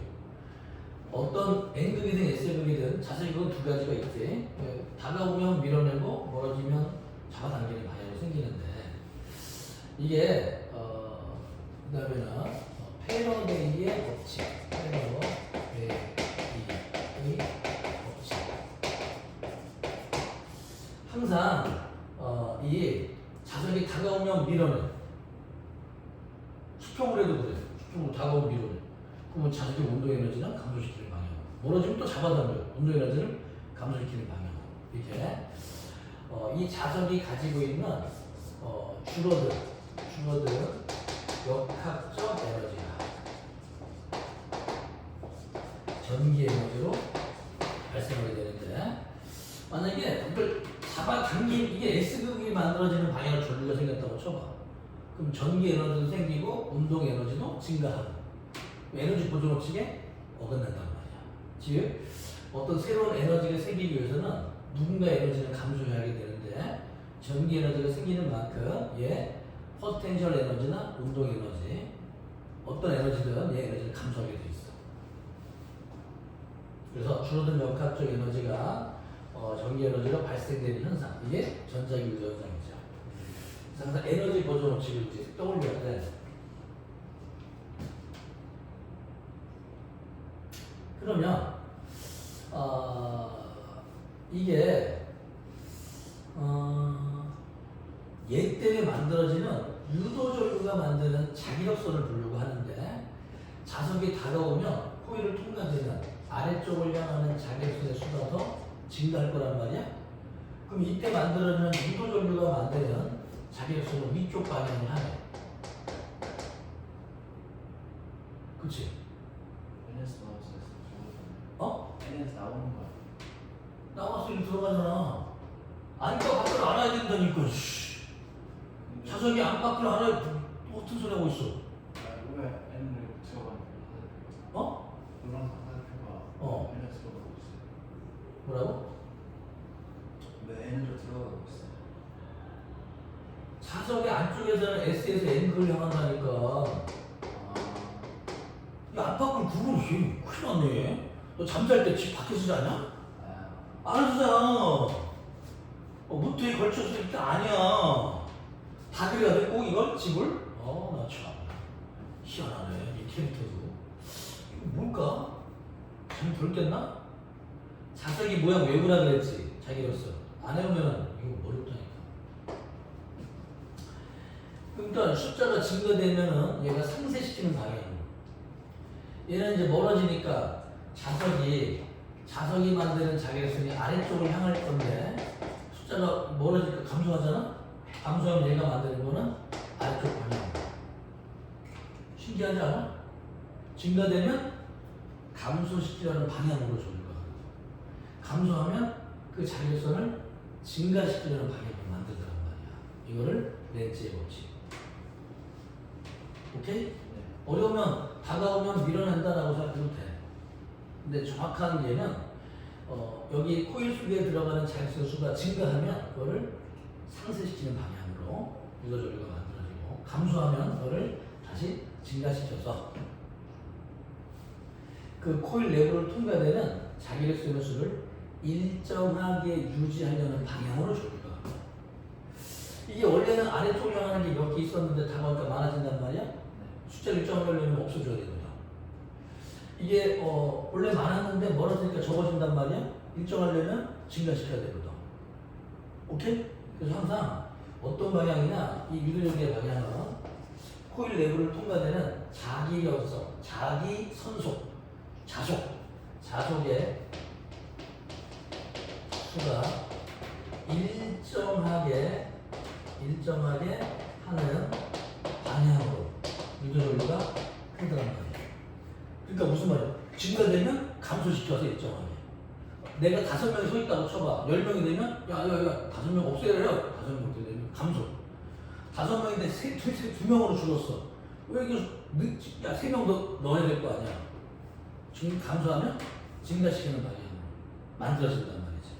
어떤 n극이든 s극이든 자세히 그건 두 가지가 있지. 다가오면 밀어내고 멀어지면 잡아당기는 방향으로 생기는데 이게 그다음에는 페러데이의 법칙, 페러데이의 법칙. 항상 이 자석이 다가오면 밀어내. 수평으로 해도 그래. 수평으로 다가오면 밀어내. 그러면 자석의 운동 에너지는 감소시키는 방향. 멀어지면 또 잡아당겨. 운동 에너지를 감소시키는 방향. 이렇게 이 자석이 가지고 있는 줄어든 역학적 에너지가 전기 에너지로 발생하게 되는데 만약에 이걸 잡아당긴 이게 S극이 만들어지는 방향으로 전류가 생겼다고 쳐봐. 그럼 전기 에너지도 생기고 운동 에너지도 증가하고 에너지 보존 법칙에 어긋난단 말이야. 즉 어떤 새로운 에너지가 생기기 위해서는 누군가 에너지를 감소하게 되는데 전기 에너지가 생기는 만큼 포텐셜 에너지나 운동 에너지 어떤 에너지든 얘 에너지를 감소하게 돼 있어. 그래서 줄어든 역학적 에너지가 전기 에너지가 발생되는 현상 이게 전자기울기 현상이죠. 그래서 항상 에너지 보존 법칙을 이제 떠올려야 돼. 그러면 이게 얘 때문에 만들어지는 유도전류가 만드는 자기력선을 부르고 하는데 자석이 다가오면 코일을 통과되는 아래쪽을 향하는 자기력선의 수가 더 증가할 거란 말이야. 그럼 이때 만들어지는 유도전류가 만드는 자기력선은 위쪽 방향을 하네. 그치? NS 나왔어요. 어? NS 나오는 거야. 나와서 이리 들어가잖아. 아니까 밖을 알아야 된다니까. 자석이 안팎을 알아야 어떤 소리 하고 있어? 왜 N을 들어가는 어? 노란 화살표가 NS 들어가고 있어요. 뭐라고? 왜 N으로 들어가고 있어요? 자석의 안쪽에서는 S에서 N극을 향한다니까. 이 안팎을 구분이 큰일 났네. 너 잠잘 때 집 밖에서 자냐? 알아서 자. 무트에 걸쳐서 일때 아니야. 다 그래야 돼? 꼭 이걸? 집을? 나 참. 희한하네. 이 캐릭터도. 이거 뭘까? 잘 돌겠나? 자석이 모양 외부라 그랬지. 자기로서. 안 해보면 이거 어렵다니까. 그러니까 숫자가 증가되면은 얘가 상쇄시키는 방향으로. 얘는 이제 멀어지니까 자석이 만드는 자기력선이 아래쪽을 향할 건데 숫자가 멀어지니까 감소하잖아? 감소하면 얘가 만드는 거는 아래쪽 방향. 신기하지 않아? 증가되면 감소시키려는 방향으로 전류가 감소하면 그 자기력선을 증가시키려는 방향으로 만들더란 말이야. 이거를 렌츠의 법칙. 오케이? 네. 어려우면 다가오면 밀어낸다라고 생각해도 돼. 근데 정확한 예는 여기 코일 속에 들어가는 자기력선 수가 증가하면 그거를 상쇄시키는 방향으로 유도전류가 만들어지고 감소하면 그거를 다시 증가시켜서 그 코일 내부를 통과되는 자기력선의 수를 일정하게 유지하려는 방향으로 전류가 이게 원래는 아래쪽을 향하는 게 몇 개 있었는데 다가오니까 많아진단 말이야. 숫자를 일정하려면 없어져야 됩니다. 이게 원래 많았는데 멀어지니까 적어진단 말이야. 일정하려면 증가시켜야 되거든. 오케이? 그래서 항상 어떤 방향이나 이 유도전류의 방향은 코일 내부를 통과되는 자기력선, 자기선속, 자속의 수가 일정하게 하는 방향으로 유도 전류가 흐르단 말이에요. 그러니까 무슨 말이야? 증가되면 감소시켜서 일정하게. 내가 5명이 서 있다고 쳐봐. 10명이 되면 야 5명 없애요. 5명 어떻게 되면 감소. 5명인데 2명으로 줄었어. 왜 이게 야 3명 더 넣어야 될 거 아니야. 지금 감소하면 증가시키는 방향으로 만들어진단 말이지.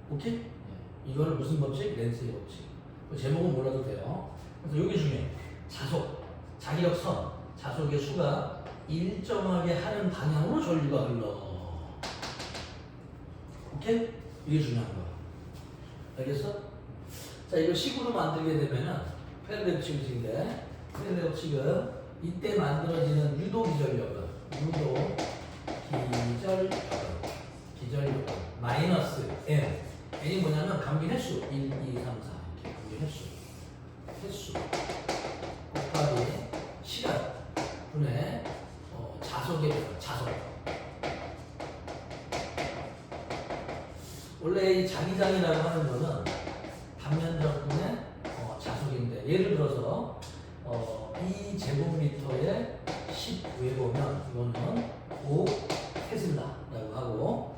오케이? 이거를 무슨 법칙? 렌스의 법칙. 그 제목은 몰라도 돼요. 그래서 이게 중요해. 자속, 자기력선, 자속의 수가 일정하게 하는 방향으로 전류가 흘러. 오케이? 이게 중요한 거야. 알겠어? 자, 이거 식으로 만들게 되면은 페르데 법칙인데, 페르데 법칙은 이때 만들어지는 유도 기전력은 기전력은 마이너스 n. n이 뭐냐면 감기 횟수 1, 2, 3, 4 이렇게 감기 횟수 곱하기 시간 분의 자속의 자속. 원래 이 자기장이라고 하는 거는 단면적분의 자속인데, 예를 들어서 이 제곱미터에 10왜 보면 이거는 5 테슬라라고 하고,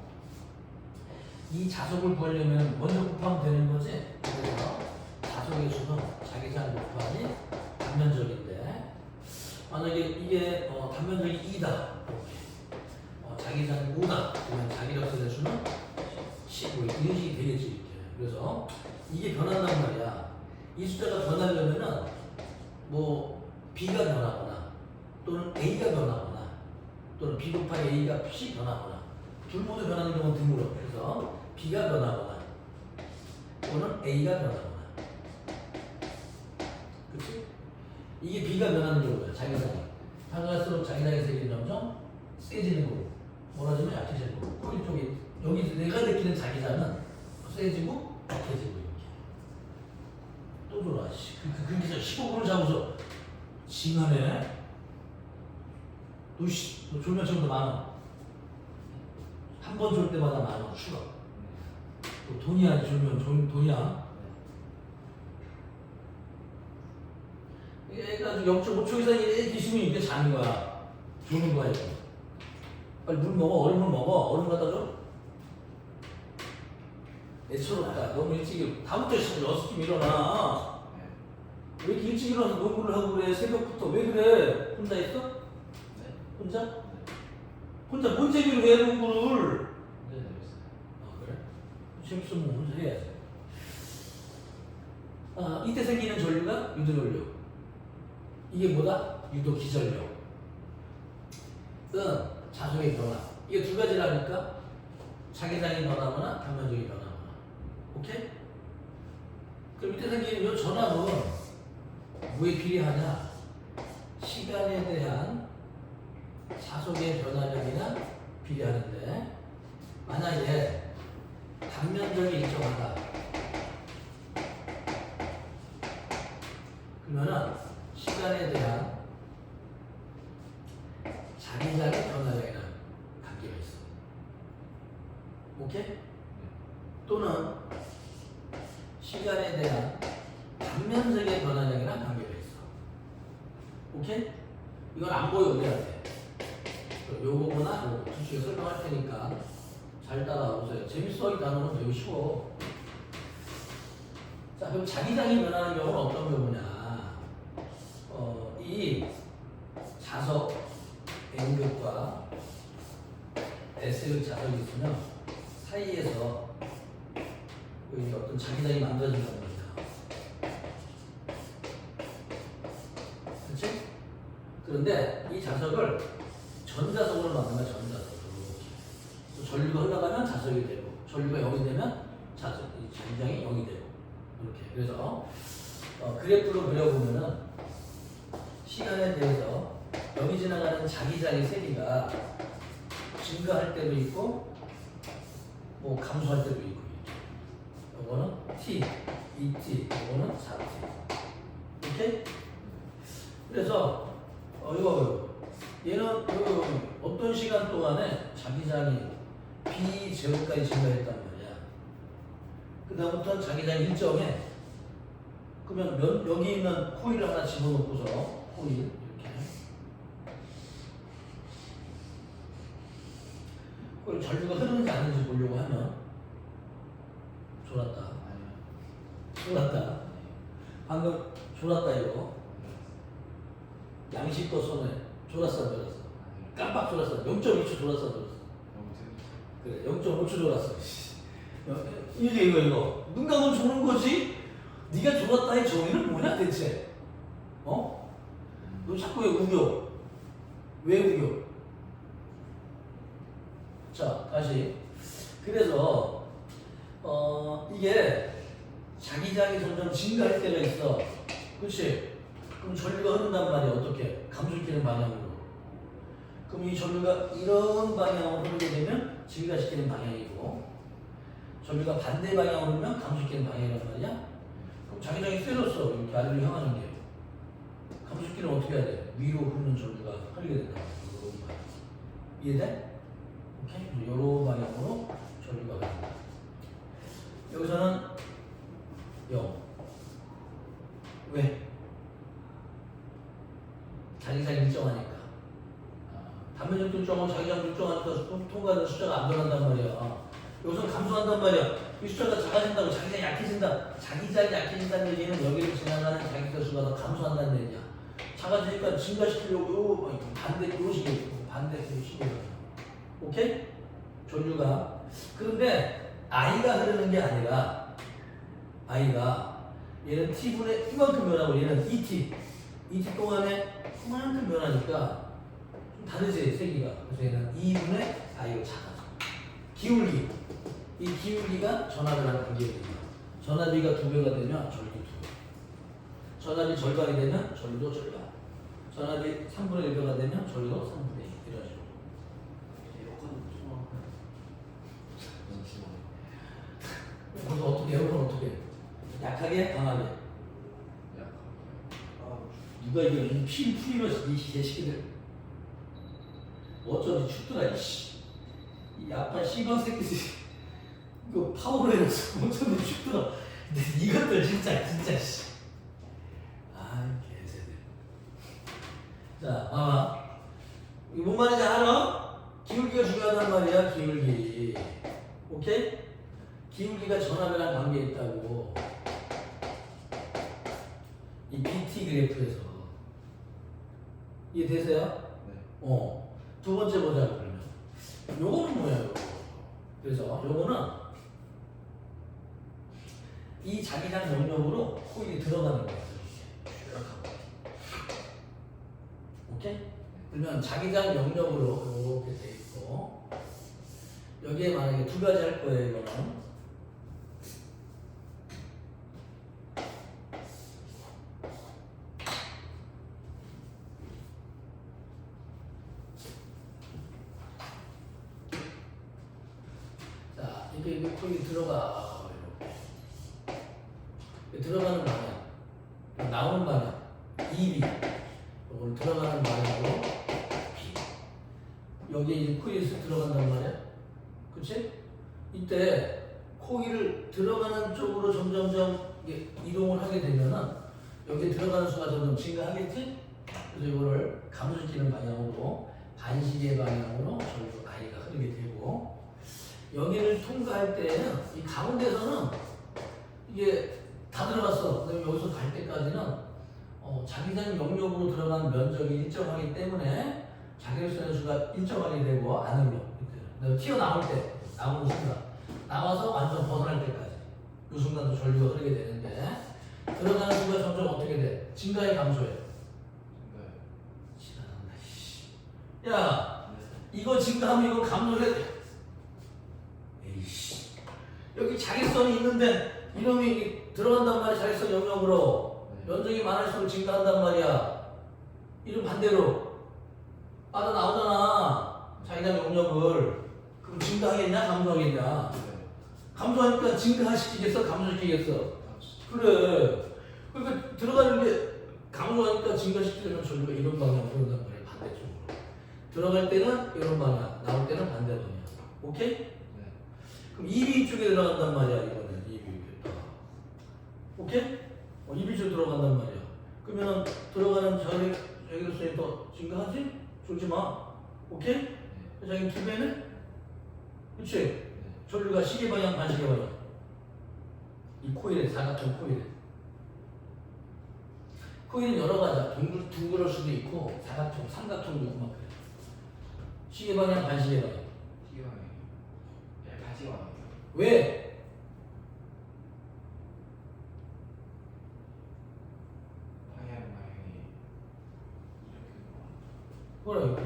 이 자속을 구하려면 먼저 곱하면 되는 거지. 그래서 자속의 수는 자기장 곱하기 단면적인데, 만약에 이게 단면적이 2다, 자기장이 5다, 그러면 자기력선의 수는 15 이런 식이 되겠지 이렇게. 그래서 이게 변한단 말이야. 이 숫자가 변하려면은 뭐 B가 변하거나 또는 A가 변하거나 또는 B 곱하기 A가 P 변하거나, 둘 모두 변하는 경우는 드물어. 그래서 B가 변하거나 또는 A가 변하거나. 그치? 이게 B가 변하는 경우야. 자기장이 다가갈수록 자기장의 세계는 점점 세지는 거고, 멀어지면 약해지는 거고, 코일 쪽이 여기 내가 느끼는 자기장은 세지고 약해지고 이렇게. 또 돌아. 그렇게 해서 15분을 잡아서 징하네. 너 졸면처럼도 많아. 한 번 졸 때마다 많아. 추가. 또 돈이야. 졸면 돈이야. 얘가 0.5초 이상 이렇게 있으면 이게 자는 거야. 조는 거야 이거. 빨리 물 먹어. 얼음을 먹어. 얼음 갖다 줘. 애처롭다. 너무 일찍 다음부터 6시쯤 일어나. 왜 이렇게 일찍 일어나서 농구를 하고 그래? 새벽부터 왜 그래? 혼자 있어? 네? 혼자? 네. 혼자 뭔 재미로 해 농구를? 네, 되겠어요. 아 그래? 재밌으면 혼자 해야지. 이때 생기는 전류가 유도전류. 이게 뭐다? 유도기전력. 자속의 변화. 이게 두 가지라니까. 자기장이 변하거나 단면적이 변하거나. 오케이? 그럼 이때 생기는 이 전압은 뭐에 비례하냐? 시간에 대한 자속의 변화량이나 비례하는데, 만약에 단면적이 일정하다 그러면은 시간에 대한 자기장의 변화량이랑 관계가 있어. 오케이? 또는 시간에 대한 단면적의 변화량이랑 관계가 있어. 오케이? 이건 안 보여 우리한테. 요거나 요거 둘 중에 설명할 테니까 잘 따라오세요. 재밌어. 이 단어는 되게 쉬워. 자, 그럼 자기장이 변하는 경우는 어떤 경우냐? 이 자석 N극과 S극 자석이 있으면 사이에서 여기 어떤 자기장이 만들어진다는 겁니다. 그렇지? 그런데 이 자석을 전자석으로 만들면 전자석으로 전류가 흘러가면 자석이 되고, 전류가 0이 되면 이 자기장이 0이 되고, 이렇게. 그래서 그래프로 그려보면은 시간에 대해서 여기 지나가는 자기장의 세기가 증가할 때도 있고 뭐 감소할 때도 있고. 이거는 t, 2t, 이거는 4t. 오케이? 그래서 이거 얘는 어떤 시간 동안에 자기장이 b 제곱까지 증가했단 말이야. 그다음부터는 자기장 일정에 그러면 여기 있는 코일을 하나 집어넣고서 코일 이렇게 코일 전류가 흐르는지 안 흐르는지 보려고 하면 졸았다. 졸았다. 방금 졸았다 이거. 양식껏 손에 졸았어 안 졸았어? 깜빡 졸았어. 0.2초 졸았어 안 졸았어? 그래 0.5초 졸았어. 이거 눈 감으면 조는 거지? 네가 졸았다의 정의는 뭐냐 대체? 어? 너 자꾸 왜 우겨? 왜 우겨? 자 다시 그래서 이게 자기장이 점점 증가할 때가 있어. 그렇지? 그럼 전류가 흐른단 말이야. 어떻게? 감속기는 방향으로. 그럼 이 전류가 이런 방향으로 흐르게 되면 증가시키는 방향이고, 전류가 반대 방향으로 흐르면 감속기는 방향이란 말이야. 그럼 자기장이 세졌어. 이렇게 아래로 향하는 게. 감속기는 어떻게 해야 돼? 위로 흐르는 전류가 흐르게 된다. 이런 방향. 이해돼? 오케이? 이런 방향으로 전류가 흐른다. 여기서는 0. 왜? 자기장 일정하니까. 단면적 일정은 자기장 일정하니까 통과하는 숫자가 안 변한단 말이야. 여기서는 감소한단 말이야. 이 숫자가 작아진다고 자기장이 약해진다. 자기장이 약해진다는 얘기는 여기를 지나가는 자기장 수가 더 감소한다는 얘기야. 작아지니까 증가시키려고 반대 이런 식으로 반대 이런 식으로. 오케이? 전류가. 그런데 I가 흐르는 게 아니라 I가 얘는 T분의 이만큼 변하고 얘는 ET 동안에 그만큼 변하니까 좀 다르지 세기가. 그래서 얘는 2분의 I가 작아져. 기울기. 이 기울기가 전압을 하는 관계입니다. 전압이가 2배가 되면 전류도 2배. 전압이 절반이 되면 전류도 절반. 전압이 3분의 1배가 되면 전류도 3분의 1. 이런 식으로. 그래서 어떻게 해요? 그럼 어떻게 해? 약하게? 강하게? 누가 이거 이 피 풀이면서 이 개새끼들 어쩐지 춥더라 이씨. 이 아빠 씨발 새끼들 이거 파워를 해서 어쩐지 춥더라. 근데 이것들 진짜 씨. 아 개새들. 자 이거 뭔 말인지 알아? 기울기가 중요하단 말이야. 기울기. 오케이? 기울기가 전압이랑 관계에 있다고. 이 BT 그래프에서 이해되세요? 네. 두 번째 보자고 그러면. 요거는 뭐야, 요거. 그래서 요거는 이 자기장 영역으로 코일이 들어가는 거야. 오케이? 그러면 자기장 영역으로 이렇게 돼 있고, 여기에 만약에 두 가지 할 거예요, 이거는. 이게 코일이 들어가. 이렇게. 들어가는 방향, 나오는 방향, EB. 이걸 들어가는 방향으로 B. 여기에 이제 코일이 쓱 들어간단 말이야. 그치? 이때 코일을 들어가는 쪽으로 점점점 이동을 하게 되면은 여기에 들어가는 수가 점점 증가하겠지? 그래서 이거를 감소시키는 방향으로 반시계 방향으로 전류 I가 흐르게 되고, 여기를 통과할 때는 이 가운데서는 이게 다 들어갔어. 그다음에 여기서 갈 때까지는 자기장 영역으로 들어간 면적이 일정하기 때문에 자기를 쓰는 수가 일정하게 되고 안 흘러. 그다음에 튀어나올 때 나오는 순간 나와서 완전 벗어날 때까지 이 순간도 전류가 흐르게 되는데, 들어가는 수가 점점 어떻게 돼? 증가해 감소해? 지나간다. 야 이거 증가하면 이거 감소해. 에이씨. 여기 자기성이 있는데 이놈이 들어간단 말이야. 자기성 영역으로 면적이 많을수록 증가한단 말이야. 이런 반대로 빠져나오잖아. 자기장 영역을. 그럼 증가하겠냐 감소하겠냐? 감소하니까 증가시키겠어 감소시키겠어? 그래. 그러니까 들어가는 게 감소하니까 증가시키려면 전류가 이런 방향으로 흐른단 말이야. 반대쪽으로. 들어갈 때는 이런 방향, 나올 때는 반대 방향. 오케이? 그럼 EB 쪽에 들어간단 말이야. 이거는 EB. 오케이? 이비질 들어간단 말이야. 그러면 들어가는 저격수에 더 증가하지? 줄지 마. 오케이? 자기 두 배는? 그치? 전류가 시계 방향, 반시계 방향. 이 코일에, 사각형 코일에. 코일은 여러 가지야. 둥그럴 수도 있고, 사각형, 삼각형도 있고 막 그래. 시계 방향, 반시계 방향. 시계방향. 네, 반시계방향. 왜? 방향이 이렇게 뭐라고 그래?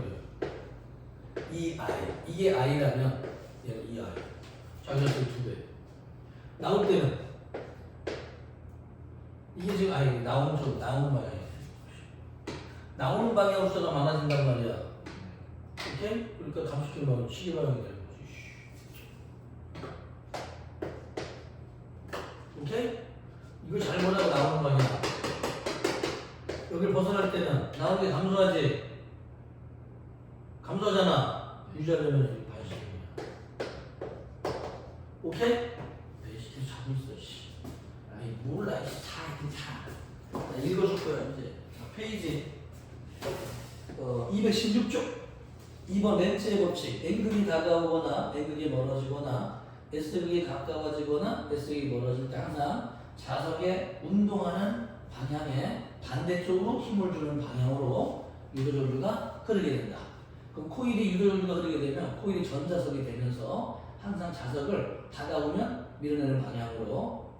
이 I. 이게 I라면 얘는 이 I. 자기한테 두 배. 나올 때는 이게 지금 I. 나오는 방향이야. 나오는 방향으로서가 많아진단 말이야. 오케이? 그러니까 감축기는 시계 방향이 되는 거지. 오케이? 이거 잘못하고 나오는 방향. 여기를 벗어날 때는 나오는 게 감소하지. 감소하잖아. 유지하려면 여기 반시계야. 오케이? 에이씨, 자고 있어, 씨. 아이, 몰라, 씨. 자, 읽어줄 거야, 이제. 자, 페이지 216쪽. 2번 렌츠의 법칙. N극이 다가오거나 N극이 멀어지거나 S극이 가까워지거나 S극이 멀어질 때 항상 자석의 운동하는 방향에 반대쪽으로 힘을 주는 방향으로 유도전류가 흐르게 된다. 그럼 코일이 유도전류가 흐르게 되면 코일이 전자석이 되면서 항상 자석을 다가오면 밀어내는 방향으로,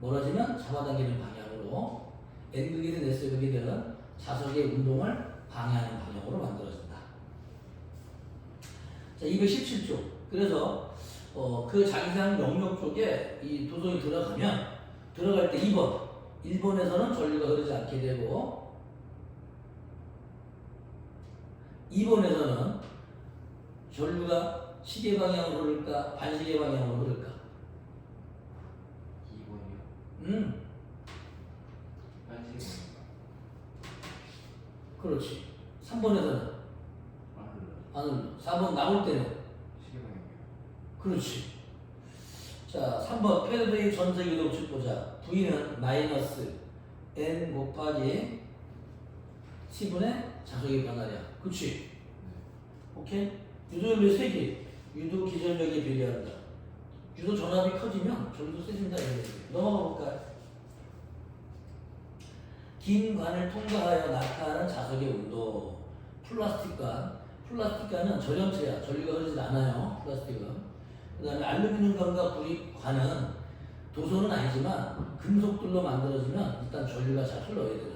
멀어지면 잡아당기는 방향으로, N극이든 S극이든 자석의 운동을 방해하는 방향으로 만들어진다. 자, 217쪽. 그래서 그 자기장 영역 쪽에 이 도성이 들어가면 들어갈 때 2번. 1번에서는 전류가 흐르지 않게 되고 2번에서는 전류가 시계 방향으로 흐를까 반시계 방향으로 흐를까? 2번이요? 반시계방향. 그렇지. 3번에서는 안 흘러. 4번 나올 때는 시계방향이요. 그렇지. 자, 3번 패러데이 전세기 법칙 보자. V는 마이너스 N 곱하기 C분의 자석의 변화량. 그렇지. 오케이? 유도연료 3개. 유도 기전력에 비례한다. 유도 전압이 커지면 전도 세진다. 넘어가 볼까요? 긴 관을 통과하여 나타나는 자석의 운동. 플라스틱관은 전염체야. 전류가 흐르지 않아요. 플라스틱은. 그 다음에 알루미늄 관과 구리관은 도소는 아니지만 금속들로 만들어지면 일단 전류가 잘 흘러야 돼요.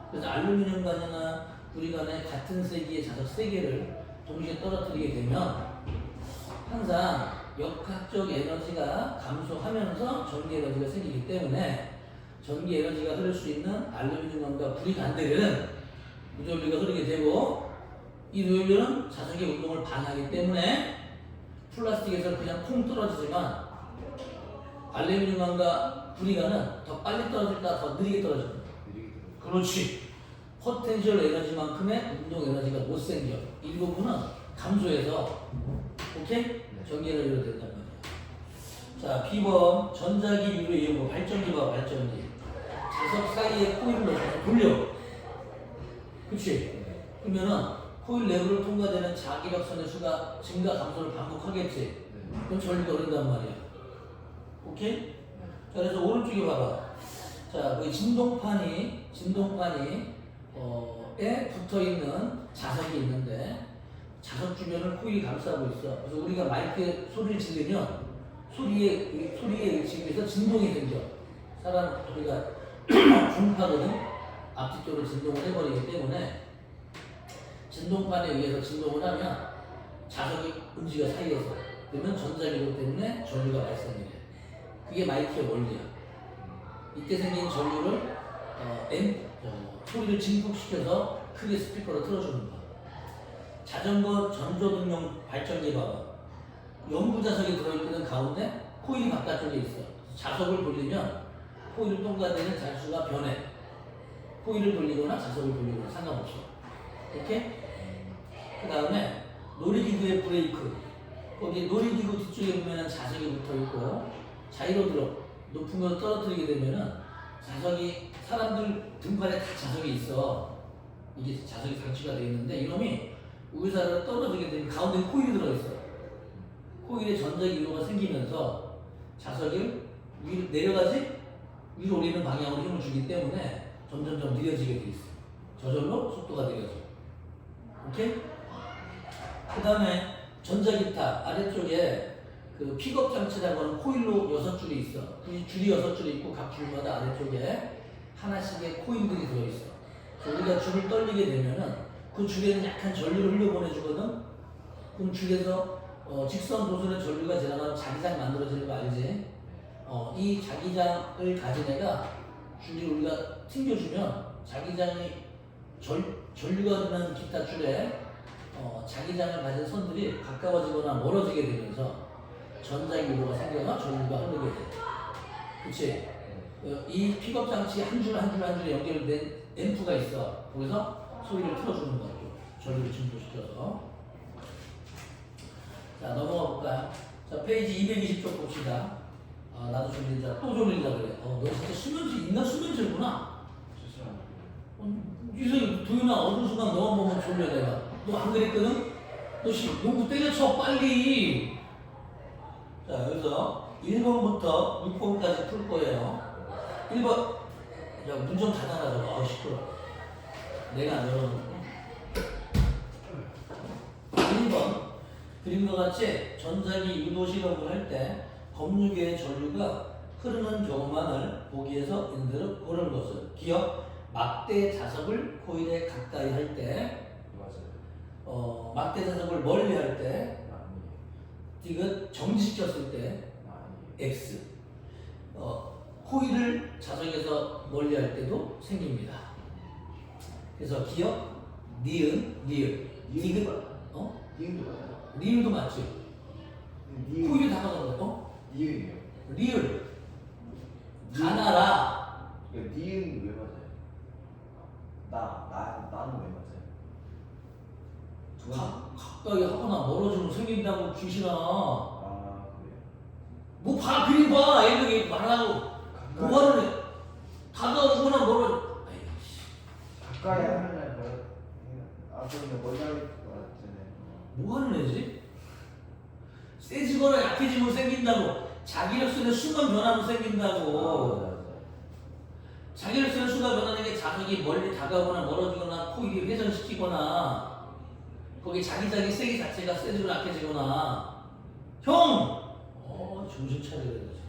그래서 알루미늄 관이나 구리관의 같은 세기의 자석 3개를 동시에 떨어뜨리게 되면 항상 역학적 에너지가 감소하면서 전기 에너지가 생기기 때문에 전기 에너지가 흐를 수 있는 알루미늄관과 구리관들은 유도연료가 흐르게 되고 이 유도연료는 자석의 운동을 방해하기 때문에 플라스틱에서 그냥 콩 떨어지지만 알루미늄관과 구리관은 더 빨리 떨어질까 더 느리게 떨어집니다. 그렇지. 포텐셜 에너지만큼의 운동 에너지가 못 생겨. 일부분은 감소해서 오케이? 전기 에너지로 된단 말이야. 자, B번 전자기 유도 이용고 발전기 봐. 발전기. 자석 사이에 코일을 넣어서 돌려. 그치? 그러면은 코일 내부를 통과되는 자기력선의 수가 증가 감소를 반복하겠지. 그럼 전류가 흐른단 말이야. 오케이? 자, 그래서 오른쪽에 봐봐. 자, 그 진동판이 에 붙어 있는 자석이 있는데 자석 주변을 코일이 감싸고 있어. 그래서 우리가 마이크에 소리를 지르면 소리에 의식에서 진동이 생겨. 사람 우리가 중파거든. 앞뒤 쪽으로 진동을 해버리기 때문에 진동판에 의해서 진동을 하면 자석이 움직여 사이에서 그러면 전자기로 때문에 전류가 발생이 돼. 그게 마이크의 원리야. 이때 생긴 전류를 소리를 증폭시켜서 크게 스피커로 틀어주는 거야. 자전거 전조등용 발전기 봐봐. 연구 자석이 들어있는 가운데 코일이 바깥쪽에 있어. 자석을 돌리면 코일을 통과되는 자수가 변해. 코일을 돌리거나 자석을 돌리거나 상관없어. 오케이? 그 다음에 놀이기구의 브레이크. 거기 놀이기구 뒤쪽에 보면 자석이 붙어 있고 자이로 드롭 높은 걸 떨어뜨리게 되면은 자석이 사람들 등판에 다 자석이 있어. 이게 자석이 장치가 되어 있는데 이놈이 우유사를 떨어지게 되면 가운데 코일이 들어있어. 코일에 전자기 유도가 생기면서 자석이 위로 내려가지 위로 올리는 방향으로 힘을 주기 때문에 점점점 느려지게 돼 있어. 저절로 속도가 느려져. 오케이? 그 다음에 전자기타 아래쪽에 그 픽업 장치라고 하는 코일로 6줄이 있어. 그 줄이 6줄이 있고 각 줄마다 아래쪽에 하나씩의 코일들이 들어있어. 그래서 우리가 줄을 떨리게 되면은 그 줄에는 약간 전류를 흘려보내주거든. 그럼 줄에서 직선 도선의 전류가 지나가면 자기장 만들어지는 거 알지? 이 자기장을 가진 애가 줄이 우리가 튕겨주면 자기장이 전류가 흐르는 기타 줄에 자기장을 가진 선들이 가까워지거나 멀어지게 되면서 전자기 유도가 생겨서 전류가 흐르게 돼. 그치? 이 픽업 장치 한 줄 한 줄 한 줄에 연결된 앰프가 있어. 거기서 소리를 틀어주는 거죠. 전류를 증폭시켜서. 자, 넘어가 볼까요? 자, 페이지 220쪽 봅시다. 나도 졸린다. 또 졸린다 그래. 너 진짜 수면제, 인간 수면제구나. 이제 도윤아 어느 순간 너만 보면 졸려 내가. 너 안 그랬거든? 너 농구 때려쳐 빨리. 자, 여기서 1번부터 6번까지 풀 거예요. 1번. 야, 문 좀 닫아라 저거. 시끄러. 내가 안 열어놓고. 1번. 그림과 같이 전자기 유도 실험을 할 때 검유계의 전류가 흐르는 경우만을 보기에서 있는 대로 고른 것은 기억 막대 자석을 코일에 가까이 할 때, 맞아요. 막대 자석을 멀리 할 때, 디귿 정지시켰을 때 X, 코일을 자석에서 멀리 할 때도 생깁니다. 그래서 기억 니은 디귿 니은도 맞아요. 리을도 맞죠? 코일이 다가가는 거? 니은이요. 리을 가나라. 니은 왜 맞아요? 나는 왜 맞아요? 가까이 하거나 멀어지면 생긴다고 귀신아. 그래요. 뭐 봐, 그림 봐. 애들이 말하고 뭐하는 애. 다가오거나 멀어. 가까이 하면은 그러면 멀리 할 것 같잖아요. 뭐하는 애지? 세지거나 약해지면 생긴다고. 자기력선의 순간 변화도 생긴다고. 자기력선의 순간 변화는 게 자석이 멀리 다가오거나 멀어지거나 코일이 회전시키거나 거기 자기장이 세기 자체가 세지거나 약해지거나. 형! 정신 차려야 되지.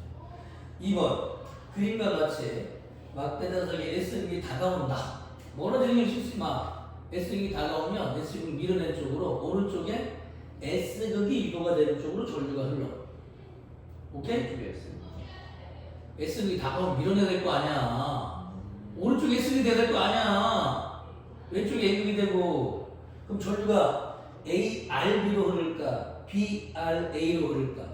2번 그림과 같이 막대 자석에 S극이 다가온다. 멀어지는 게 쉽지 마. S극이 다가오면 S극을 밀어낸 쪽으로 오른쪽에 S극이 유도가 되는 쪽으로 전류가 흘러. 오케이? S극이 다가오면 밀어내야 될 거 아니야. 오른쪽에 S극이 돼야 될 거 아니야. 왼쪽에 A극이 되고. 그럼 전류가 ARB로 흐를까? BRA로 흐를까?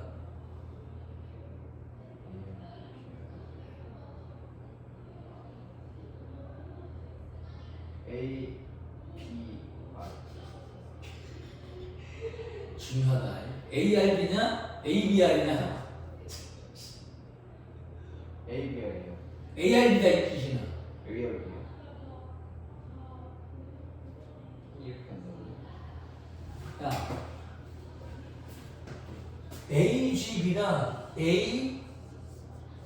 A, B, R. 중요하다. ARB냐? ABR이냐? A, B, R이요. ARB가 있기시나? A, B, R이요. 이렇게 한다고요? 야, AGB랑 A,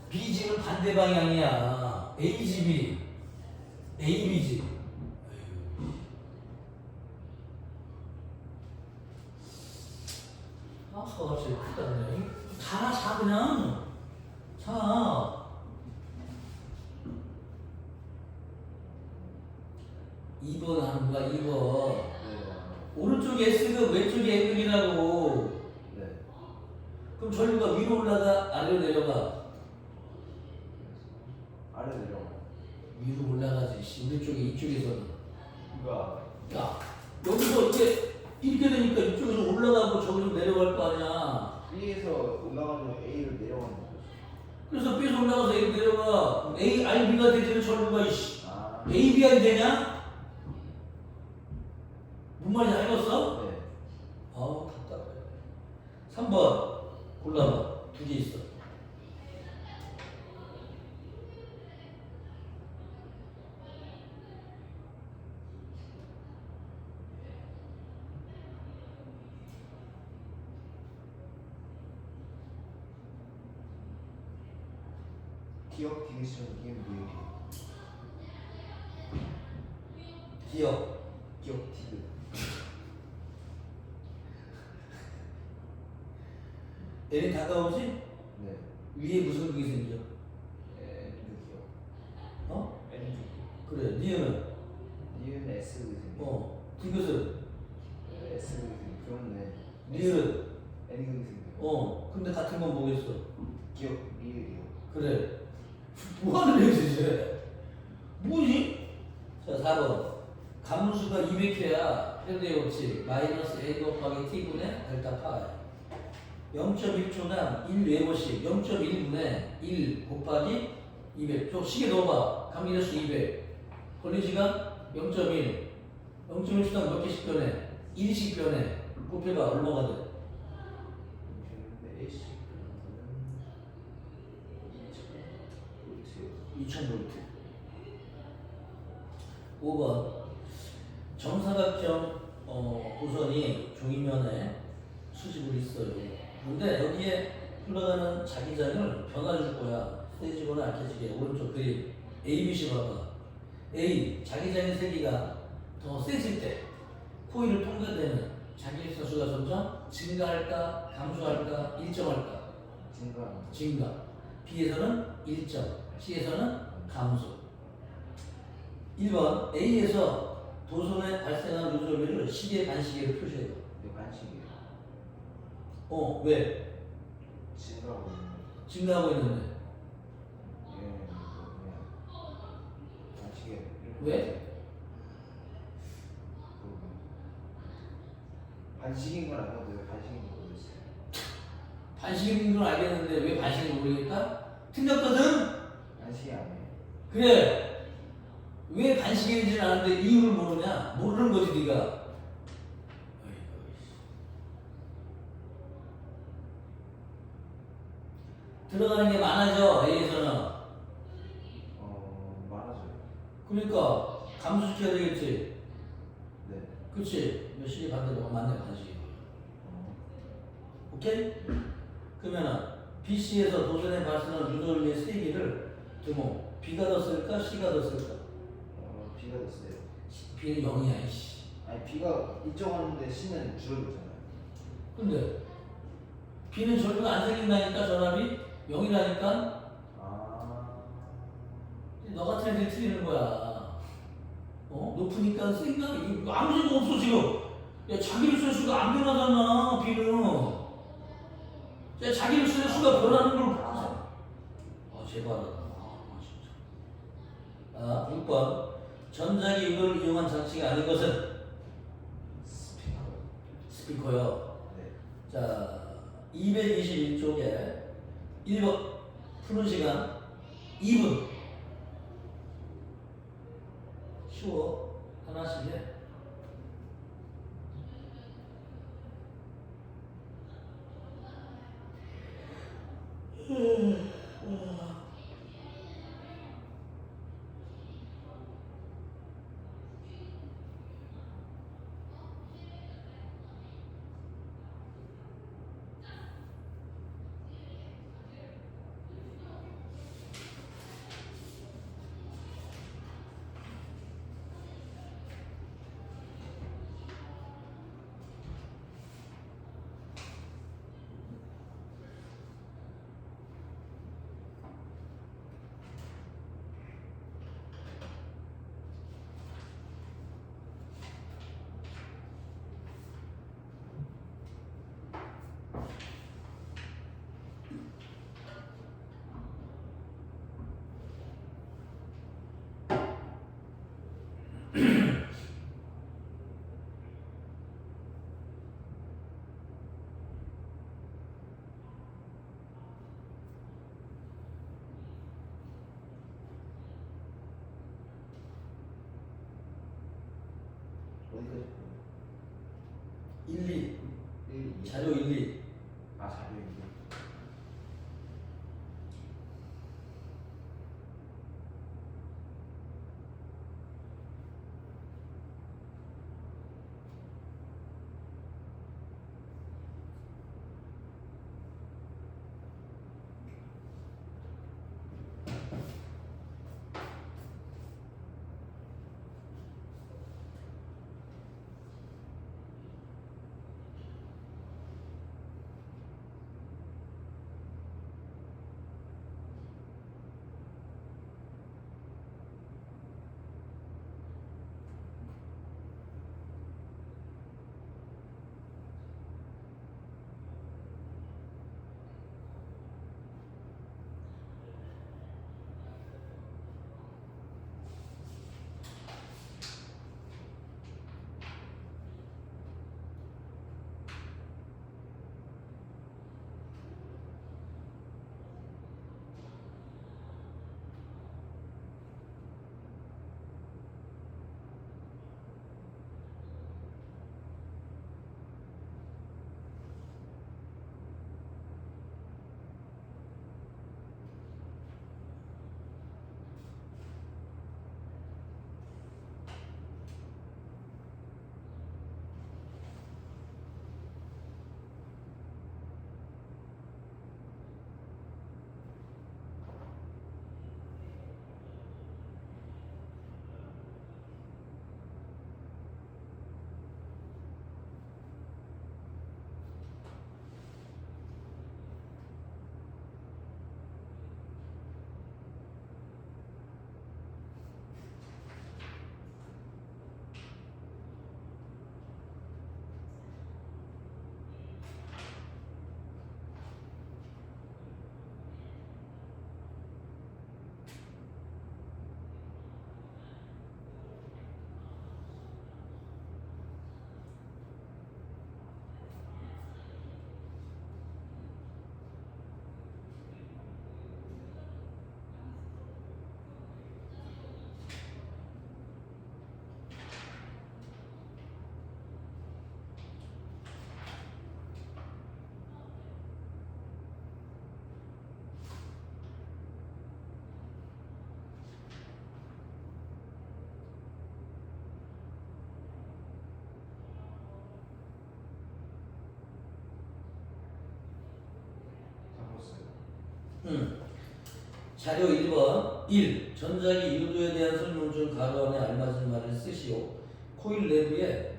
BG는 반대 방향이야. AGB, ABG. 갑자기 큰일 났네. 자, 그냥. 자. 2번 하는 거야, 2번. 네. 오른쪽에 S극, 왼쪽에 A극이라고. 네. 그럼 전류가 위로 올라가, 아래로 내려가? 아래 내려가. 위로 올라가지. 씨. 우리 쪽에 이쪽에서는. 이거 야, 여기서 이렇게 되니까 이쪽에서 올라가고 저기로 내려갈 거 아니야. B에서 올라가면 A로 내려가는 거죠. 그래서 B에서 올라가서 A로 내려가. A, R, B가 되지는 전류가 이씨. 아. A, B, R 되냐? 뭔 말인지 알겠어? 네. 답답해. 3번 골라봐. 두 개 있어. 기억 디귿이랑 이게 뭐예요? 기억. 기억 디귿. N이 다가오지? 네. 위에 무슨 그게 생겨? N도 기억. 어? N도 기억. 그래. 니은은? 니은 S 생겨. 디귿은? S 생겨. 그렇네. 니은? N 생겨. 근데 같은 건 뭐겠어? 기억 리을이요. 그래. 뭐 하는 애지, 이제? 뭐지? 자, 4번. 가문수가 200회야. 현대의 법칙. 마이너스 A 곱하기 T분의 델타 파이. 0.1초당 1웨버씩 0.1분의 1 곱하기 200. 저 시계 넣어봐. 감기대수 200. 걸린 시간 0.1. 0.1초당 몇 개씩 변해? 1씩 변해. 곱해봐. 얼마가 돼? 근데 AC 그러면은 2000V. 5번. 정사각형 도선이 종이면에 수직으로 있어요. 근데 여기에 흘러가는 자기장을 변화줄 거야. 세지거나 약해지게. 오른쪽 그림. A, B, C 봐봐. A. 자기장의 세기가 더 세질 때 코일을 통과되는 자기일선 수가 점점 증가할까, 감소할까, 일정할까? 증가. B에서는 일정, C에서는 감소. 1번. A에서 도선에 발생한 누설비를 시계 반시계로 표시해요. 네, 반칙이에요. 왜? 증가하고 있는. 증가하고 있는데. 예, 그냥 반칙이에요. 왜? 반칙인 건 알아도 왜 반칙인 걸 모르겠어요. 반식인 건 알겠는데 왜 반식인지 모르겠다? 틀렸거든? 반칙이 아니에요. 그래. 왜 반식인지는 아는데 이유를 모르냐? 모르는 거지 네가. 들어가는 게 많아져 A에서는. 많아져요. 그러니까 감소시켜야 되겠지. 네. 그렇지? 몇 시계 반대로 맞네 반식이. 오케이? 그러면은 BC에서 도선에 발생한 유도리의 세기를 두모 B가 더 쓸까? C가 더 쓸까? B가 됐어요. B는 0이야 이씨. 아니 B가 일정하는데 C는 줄어들잖아요. 근데 B는 절대가 안 생긴다니까 전압이 0이라니까. 너 같은 애들이 틀리는 거야. 높으니까 생각 아무 생각 없어 지금. 야 자기를 쓸 수가 안 변하잖아 B는. 야 자기를 쓸 수가 변하는 걸 보세요. 제발. 진짜. 6번. 전자기 이걸 이용한 장치가 아닌 것은 스피커요. 네. 자, 221쪽에 1번 푸는 시간 2분. 쉬워. 하나씩 해. 어디까지? 1, 2. 1, 2. 자료 1, 2. 자료 2. 자료 1번 1. 전자기 유도에 대한 설명 중 가로 안에 알맞은 말을 쓰시오. 코일 내부에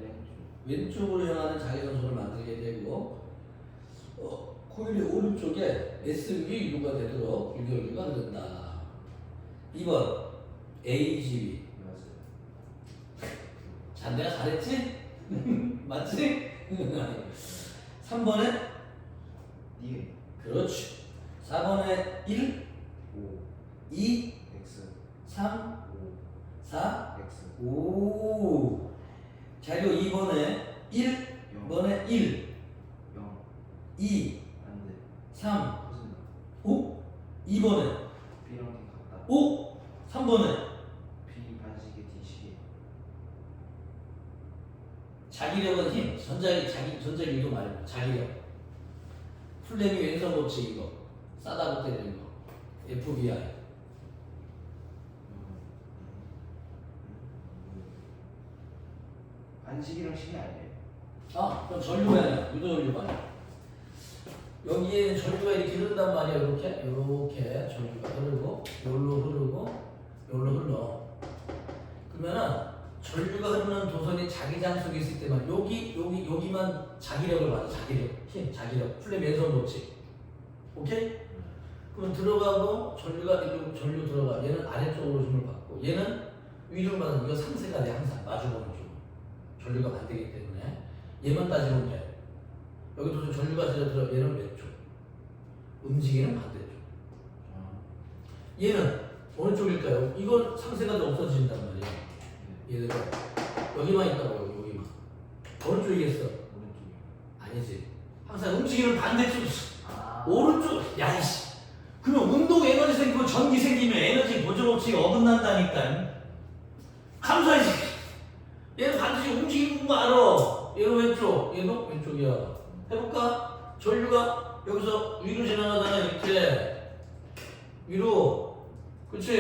왼쪽으로 향하는 자기전선을 만들게 되고 코일의 오른쪽에 SUV 유도가 되도록 불교류가 흐른다. 2번 AGB. 맞아요. 자, 내가 잘했지? 맞지? 3번에 D 그렇지. 4번에 1, 5 2, X 3, 5 4, X 5. 자료 2번에 1, 2번에 1, 0 2, 안돼 3, 터진다. 5, 2번에 B랑 D 같다. 5, 3번에 B 반시계 D 시계. 자기력은 힘, 전자기 유도 말고 자기력. 플레미 왼손 법칙 이거 싸다고 때리는 거 FBI. 반시계랑 시계 아니에요? 아, 그럼 전류가 아니야. 유도 전류가 아니야. 여기에 전류가 이렇게 흐른단 말이야. 이렇게 전류가 흐르고 여기로 흐르고 여기로 흘러. 그러면은 전류가 흐르는 도선이 자기장 속에 있을 때만 여기만 자기력을 받아. 자기력, 힘, 자기력. 플레 왼손 법칙. 오케이? 그럼 들어가고 전류가 이쪽 전류 들어가. 얘는 아래쪽으로 힘을 받고 얘는 위로 받는 이거 상세가 돼 항상 마주보는 쪽. 전류가 반대기 때문에 얘만 따지면 돼. 여기도 전류가 들어 얘는 왼쪽. 움직이는 반대쪽. 얘는 어느 쪽일까요? 이건 상세가 좀 없어진단 말이야. 얘들은 여기만 있다고 여기만. 어느 쪽이겠어? 오른쪽이요. 아니지. 항상 움직이는 반대쪽. 아. 오른쪽. 야이씨. 그러면 운동 에너지 생기고 전기 생기면 에너지 보존 법칙이 어긋난다니까. 감사해지. 얘는 반드시 움직이는 거 알아. 얘는 왼쪽, 얘도 왼쪽이야. 해볼까? 전류가 여기서 위로 지나가잖아. 이렇게 위로. 그치?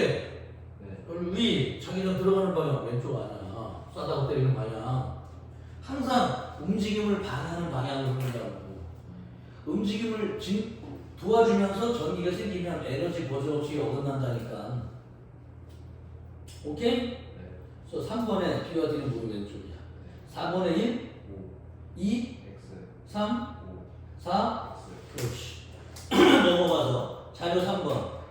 네. 전류 위 자기는 들어가는 방향 왼쪽 아니야. 쏴다고 때리는 방향. 항상 움직임을 반하는 방향으로 흐른다고. 움직임을 도와주면서 전기가 생기면 에너지 보존 법칙이 어긋난다니까. 오케이? 네. 그래서 3번에 B와 D는 모두 왼쪽이야. 4번에 1, 5 2, X 3, 5 4, X 그렇지. 넘어가서 자료 3번.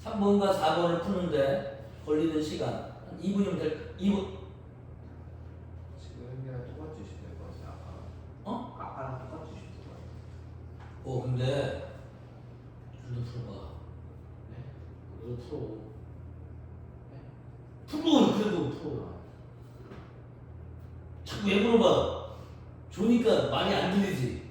3번과 4번을 푸는데 걸리는 시간 한 2분이면 될 2분. 지금 현재랑 똑같이 주시면 될 것 같아요. 아까. 어? 아까랑 똑같이 주시면 될 것 같아요. 근데 줄도 풀어봐. 네. 그래도 풀어. 네. 그래도 풀어. 자꾸 왜 물어봐? 좋으니까 말이 안 들리지.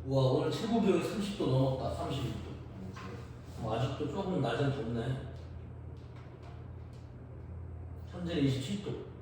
와, 오늘 최고 기온이 30도 넘었다. 32도. 아직도 조금 낮은 덥네. 현재 27도.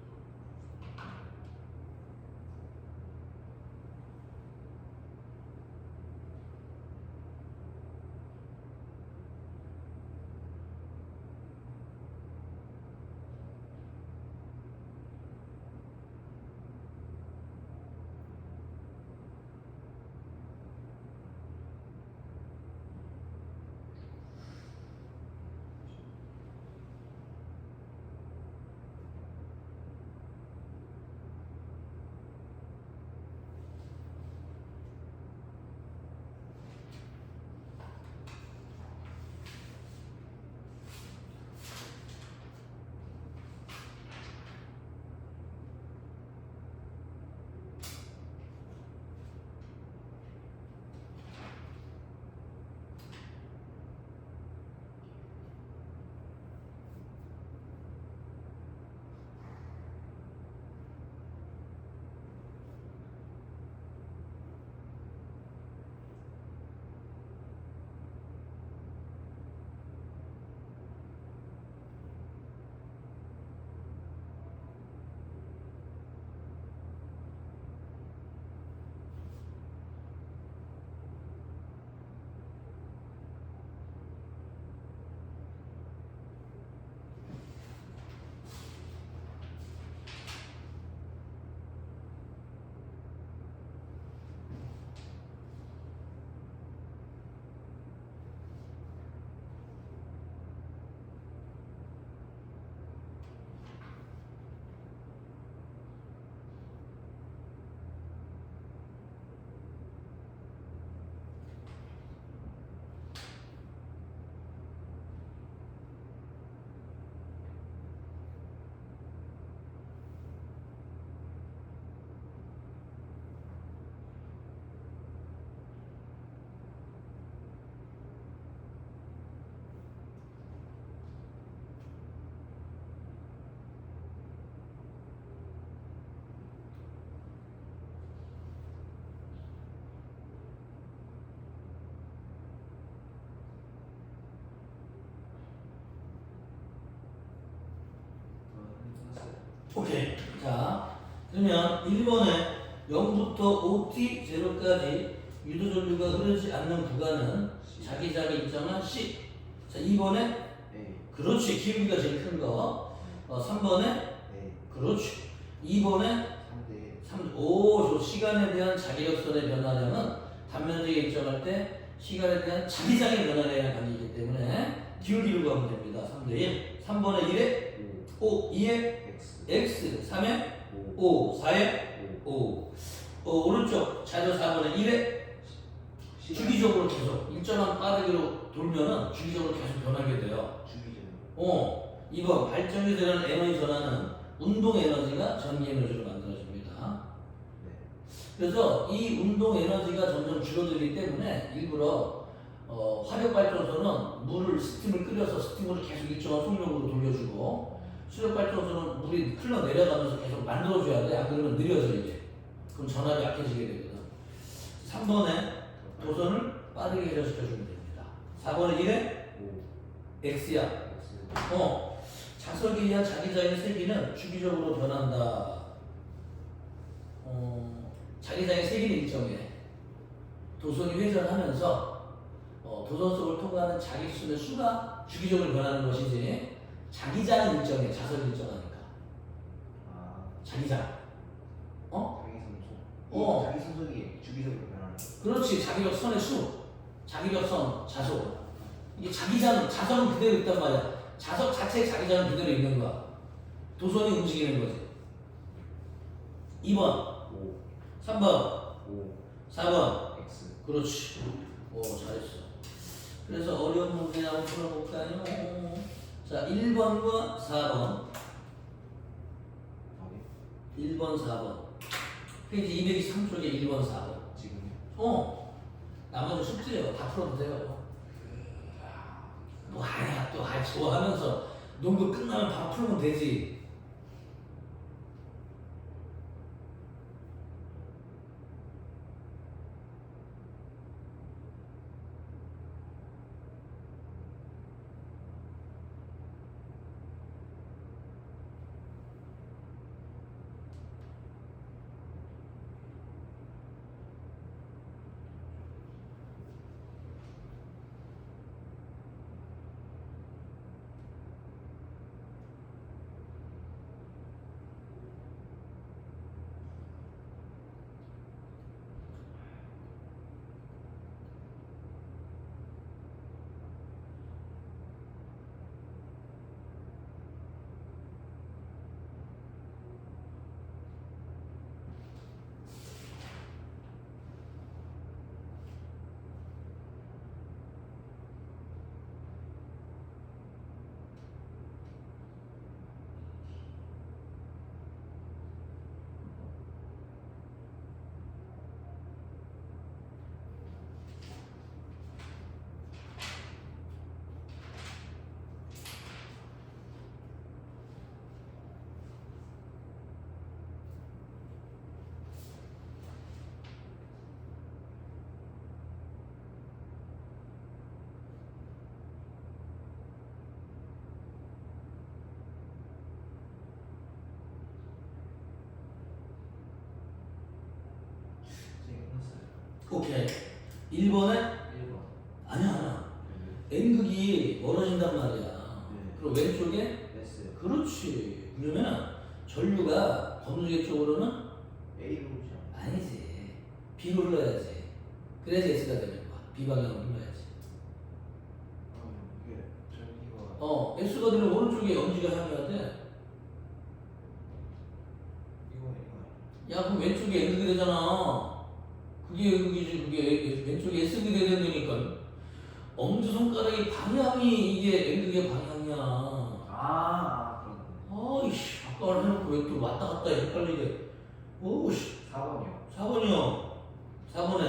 자, 그러면 1번에 0부터 OT 제로까지 유도 전류가 흐르지 않는 구간은 자기장이 일정한 C. 자, 2번에 A. 그렇지. 기울기가 제일 큰 거. 3번에 A. 그렇지. 2번에 3대 5. 시간에 대한 자기력선의 변화량은 단면적에 일정할 때 시간에 대한 자기장의 변화량에 달리기 때문에 기울기를 구하면 됩니다. 3대 1. 3번에 1에 5, 2에 X. X, 3에 5. 5, 4에 5. 오른쪽 자료 4번에 1에 주기적으로 계속 일정한 빠르기로 돌면은 주기적으로 계속 변하게 돼요. 주기적으로. 2번 발전이 되는 에너지 전환은 운동 에너지가 전기 에너지로 만들어집니다. 네. 그래서 이 운동 에너지가 점점 줄어들기 때문에 일부러 화력 발전소는 물을 스팀을 끓여서 스팀으로 계속 일정한 속력으로 돌려주고 수력 발전소는 물이 흘러 내려가면서 계속 만들어줘야 돼. 안 그러면 느려져 이게. 그럼 전압이 약해지게 되거든. 3번에 도선을 빠르게 해결시켜주면 됩니다. 4번에 1에 5. X야. X. 자석이야 자기장의 세기는 주기적으로 변한다. 자기장의 세기는 일정해. 도선이 회전하면서 도선 속을 통과하는 자기수의 수가 주기적으로 변하는 것이지 자기장은 일정해. 자석이 일정하니까. 아. 자기장. 자기선속. 자기선속이 주기적으로 변하는 거. 그렇지. 자기력선의 수. 자기력선, 자석. 이게 자기장, 자석은 그대로 있단 말이야. 자석 자체의 자기장은 그대로 있는 거야. 도선이 움직이는 거지. 2번, 5. 3번, 5. 4번. X. 그렇지. 잘했어. 그래서 어려운 문제 한번 풀어볼까요? 자, 1번과 4번. 1번, 4번. 페이지 223쪽에 1번, 4번. 지금요? 나머지 숙제요. 다 풀어도 돼요. 또 좋아하면서 농구 끝나면 바로 풀면 되지. 오케이. 1번에 1번. 아니야. N극이 멀어진단 말이야. 네. 그리고 왼쪽에 S. 그렇지. 그러면 전류가 검은색 쪽으로는 A로 오죠. 아니지. B로 흘러야지. 그래야지 S가 되는 거야. B 방향으로 흘러야지. 이게 전기가 S가 되면 오른쪽에 염지가 향해야 돼. 이거. 야, 그럼 왼쪽에 N극이 되잖아. 그게 N극이지. 그게 왼쪽에 S극이 되니까. 엄지손가락의 방향이 이게 N극의 방향이야. 그렇네. 아이씨, 아까 해놓고 왜 또 왔다 갔다 헷갈리게. 오씨, 4번이요. 4번이요. 4번에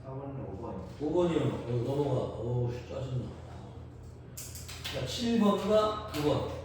4번은 5번이요. 5번이요. 넘어가. 오씨, 짜증나. 자, 7번과 9번.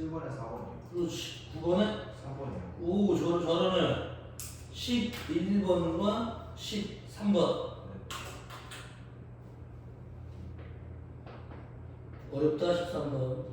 7번에 4번이요. 그렇지. 9번에 4번이요. 오, 저러네. 11번과 13번. 어렵다, 13번.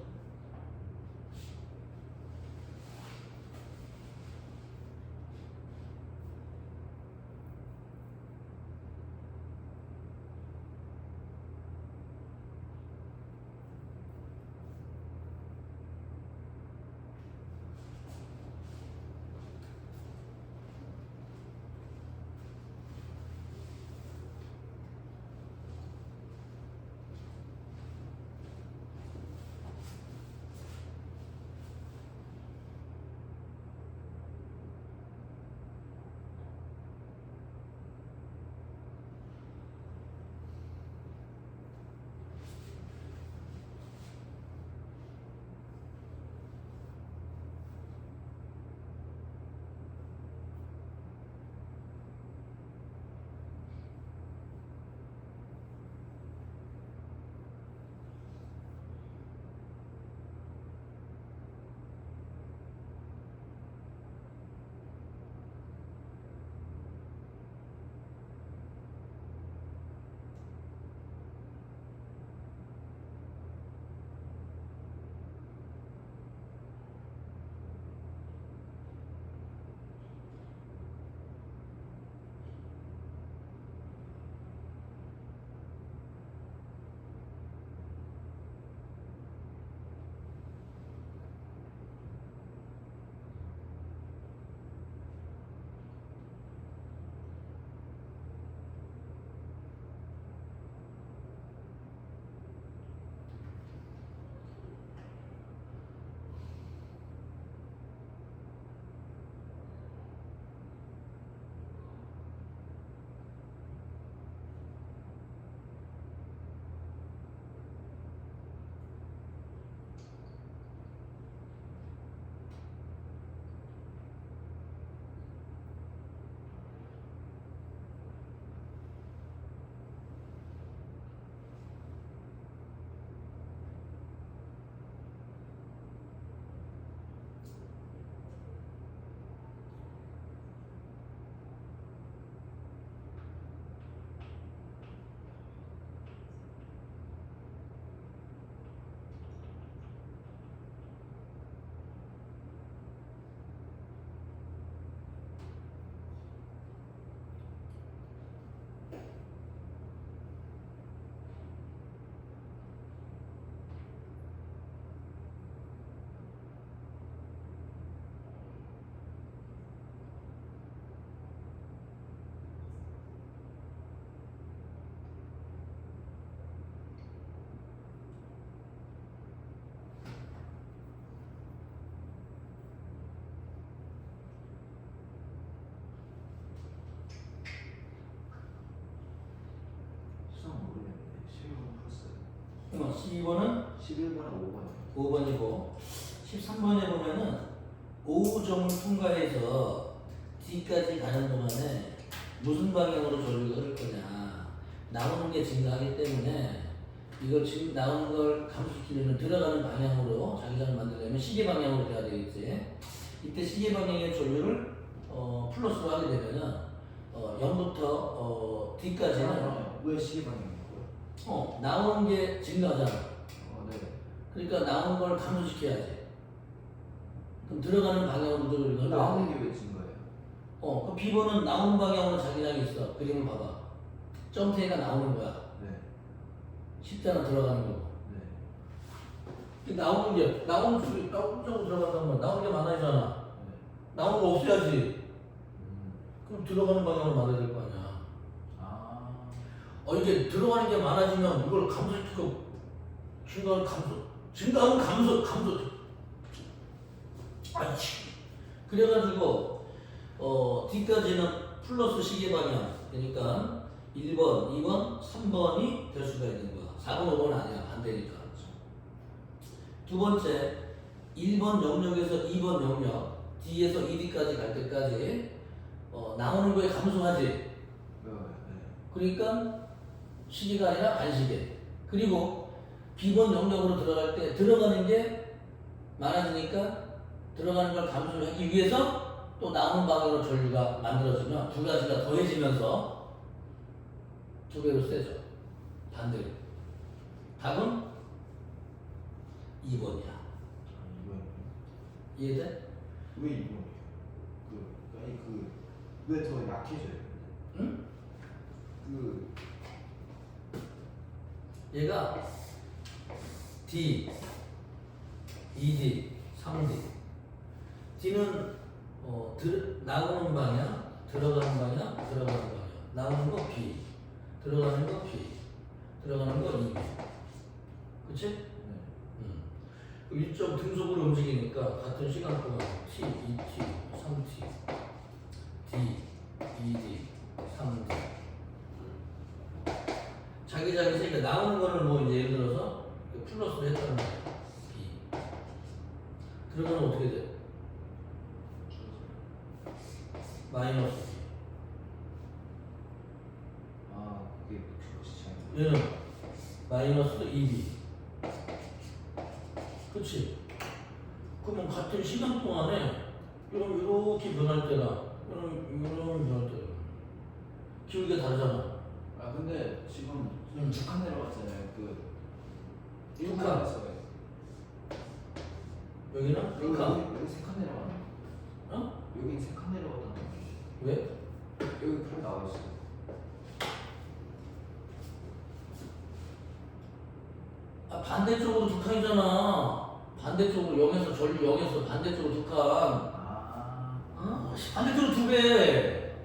수상 모르겠는데 11번 풀었어요. 12번은 11번에 5번이요. 5번이고 13번에 보면은 오후점을 통과해서 D까지 가는 동안에 무슨 방향으로 전류가 흐를 거냐 나오는 게 증가하기 때문에 이걸 지금 나오는 걸 감소시키려면 들어가는 방향으로 자기장을 만들려면 시계 방향으로 돼야 되겠지. 이때 시계 방향의 전류를 플러스로 하게 되면은 0부터 D까지는 왜 시계방향이고요? 나오는 게 증가하잖아. 네. 그러니까 나오는 걸 감소시켜야지. 그럼 들어가는 방향으로 들어가는 거야. 나오는 게 왜 진 거예요? 그 B번은 나오는 방향으로 자기장이 있어. 그림을 봐봐. 점테이가 나오는 거야. 네. 십자가 들어가는 거고. 네. 나오는 쪽으로 들어간다는 거야. 나오는 게 많아지잖아. 네. 나오는 거 없애야지. 음. 그럼 들어가는 방향으로 만들어야 될 거 아니야. 아. 이게 들어가는 게 많아지면 이걸 감소시키고 증가하면 증가하면 감소. 아이씨. 그래가지고 D까지는 플러스 시계 방향. 그러니까 1번, 2번, 3번이 될 수가 있는 거야. 4번, 5번 아니야. 안 되니까. 두 번째, 1번 영역에서 2번 영역, D에서 2D까지 갈 때까지 나오는 거에 감소하지. 네. 그러니까 시계가 아니라 반시계. 그리고 B번 영역으로 들어갈 때 들어가는 게 많아지니까 들어가는 걸 감소를 하기 위해서 또 나오는 방향으로 전류가 만들어지면 두 가지가 더해지면서 두 배로 세죠. 반대로. 답은 2번이야. 이건 이해돼? 왜 이건? 아니 왜 더 약해져요? 응? 그 얘가 D, 2D, 3D. D는 나오는 방향, 들어가는 방향, 들어가는 방향. 나오는 거 B, 들어가는 거 B, 들어가는 거 2B. 그치? 그 일정 등속으로 움직이니까 같은 시간 동안 T, 2T, 3T, D, 2D, 3D. 자기 세니까 나오는 거를 뭐 이제 예를 들어서 플러스로 했다는 거야. B. 들어가면 어떻게 돼? 마이너스 B. 그게 그렇지 않아요. 얘는 마이너스 2B. 그치? 그러면 같은 시간 동안에 이렇게 변할 때나 이런 변할 때나 기울기가 다르잖아. 아 근데 지금 응. 2칸 내려갔잖아요. 그 두 1칸에서 여기는 여기 1칸. 3칸 내려갔네. 어? 여기 3칸 내려갔다는 거지. 왜? 여기 풀 나와 있어. 아, 반대쪽으로 두 칸이잖아. 반대쪽으로 0에서 반대쪽으로 두 칸. 반대쪽으로 두 배.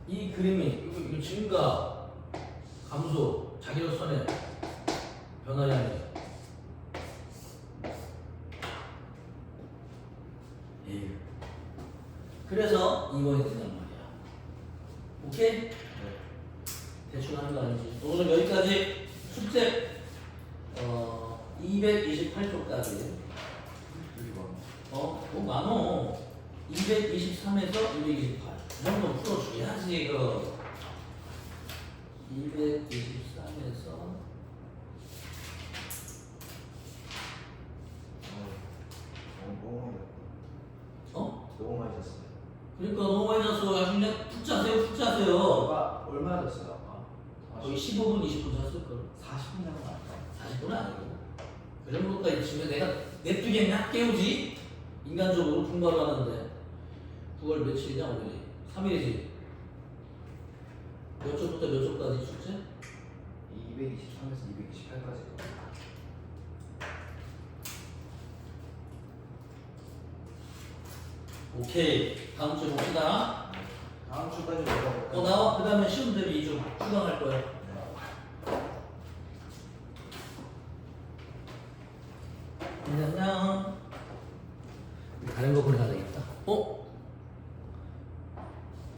이 그림이 이거 증가, 감소, 자기력선의 변화량이 아니야. 예. 그래서 2번이 된단 말이야. 오케이? 대충 하는 거 아니지. 오늘 여기까지 숙제 228쪽까지. 많어. 223에서 228. 이 정도 풀어줘야지, 이거. 223에서 너무 많이 잤어요. 그러니까 너무 많이 잤어. 그냥 푹 자세요. 아까 얼마 줬어요 아까? 거의 15분, 20분 잤을걸. 40분 정도 나왔다. 40분은 아니고. 그 정도까지 지금 내가 냅두겠냐? 깨우지? 인간적으로 분발을 하는데. 9월 며칠이냐, 오늘이? 3일이지. 몇 쪽부터 몇 쪽까지 숙제? 223에서 228까지. 오케이. 다음 주에 봅시다. 다음 주까지 올라갈까요? 나와. 그 다음에 시험 대비 2주 추강할 거야. 안녕. 다른 거 보내.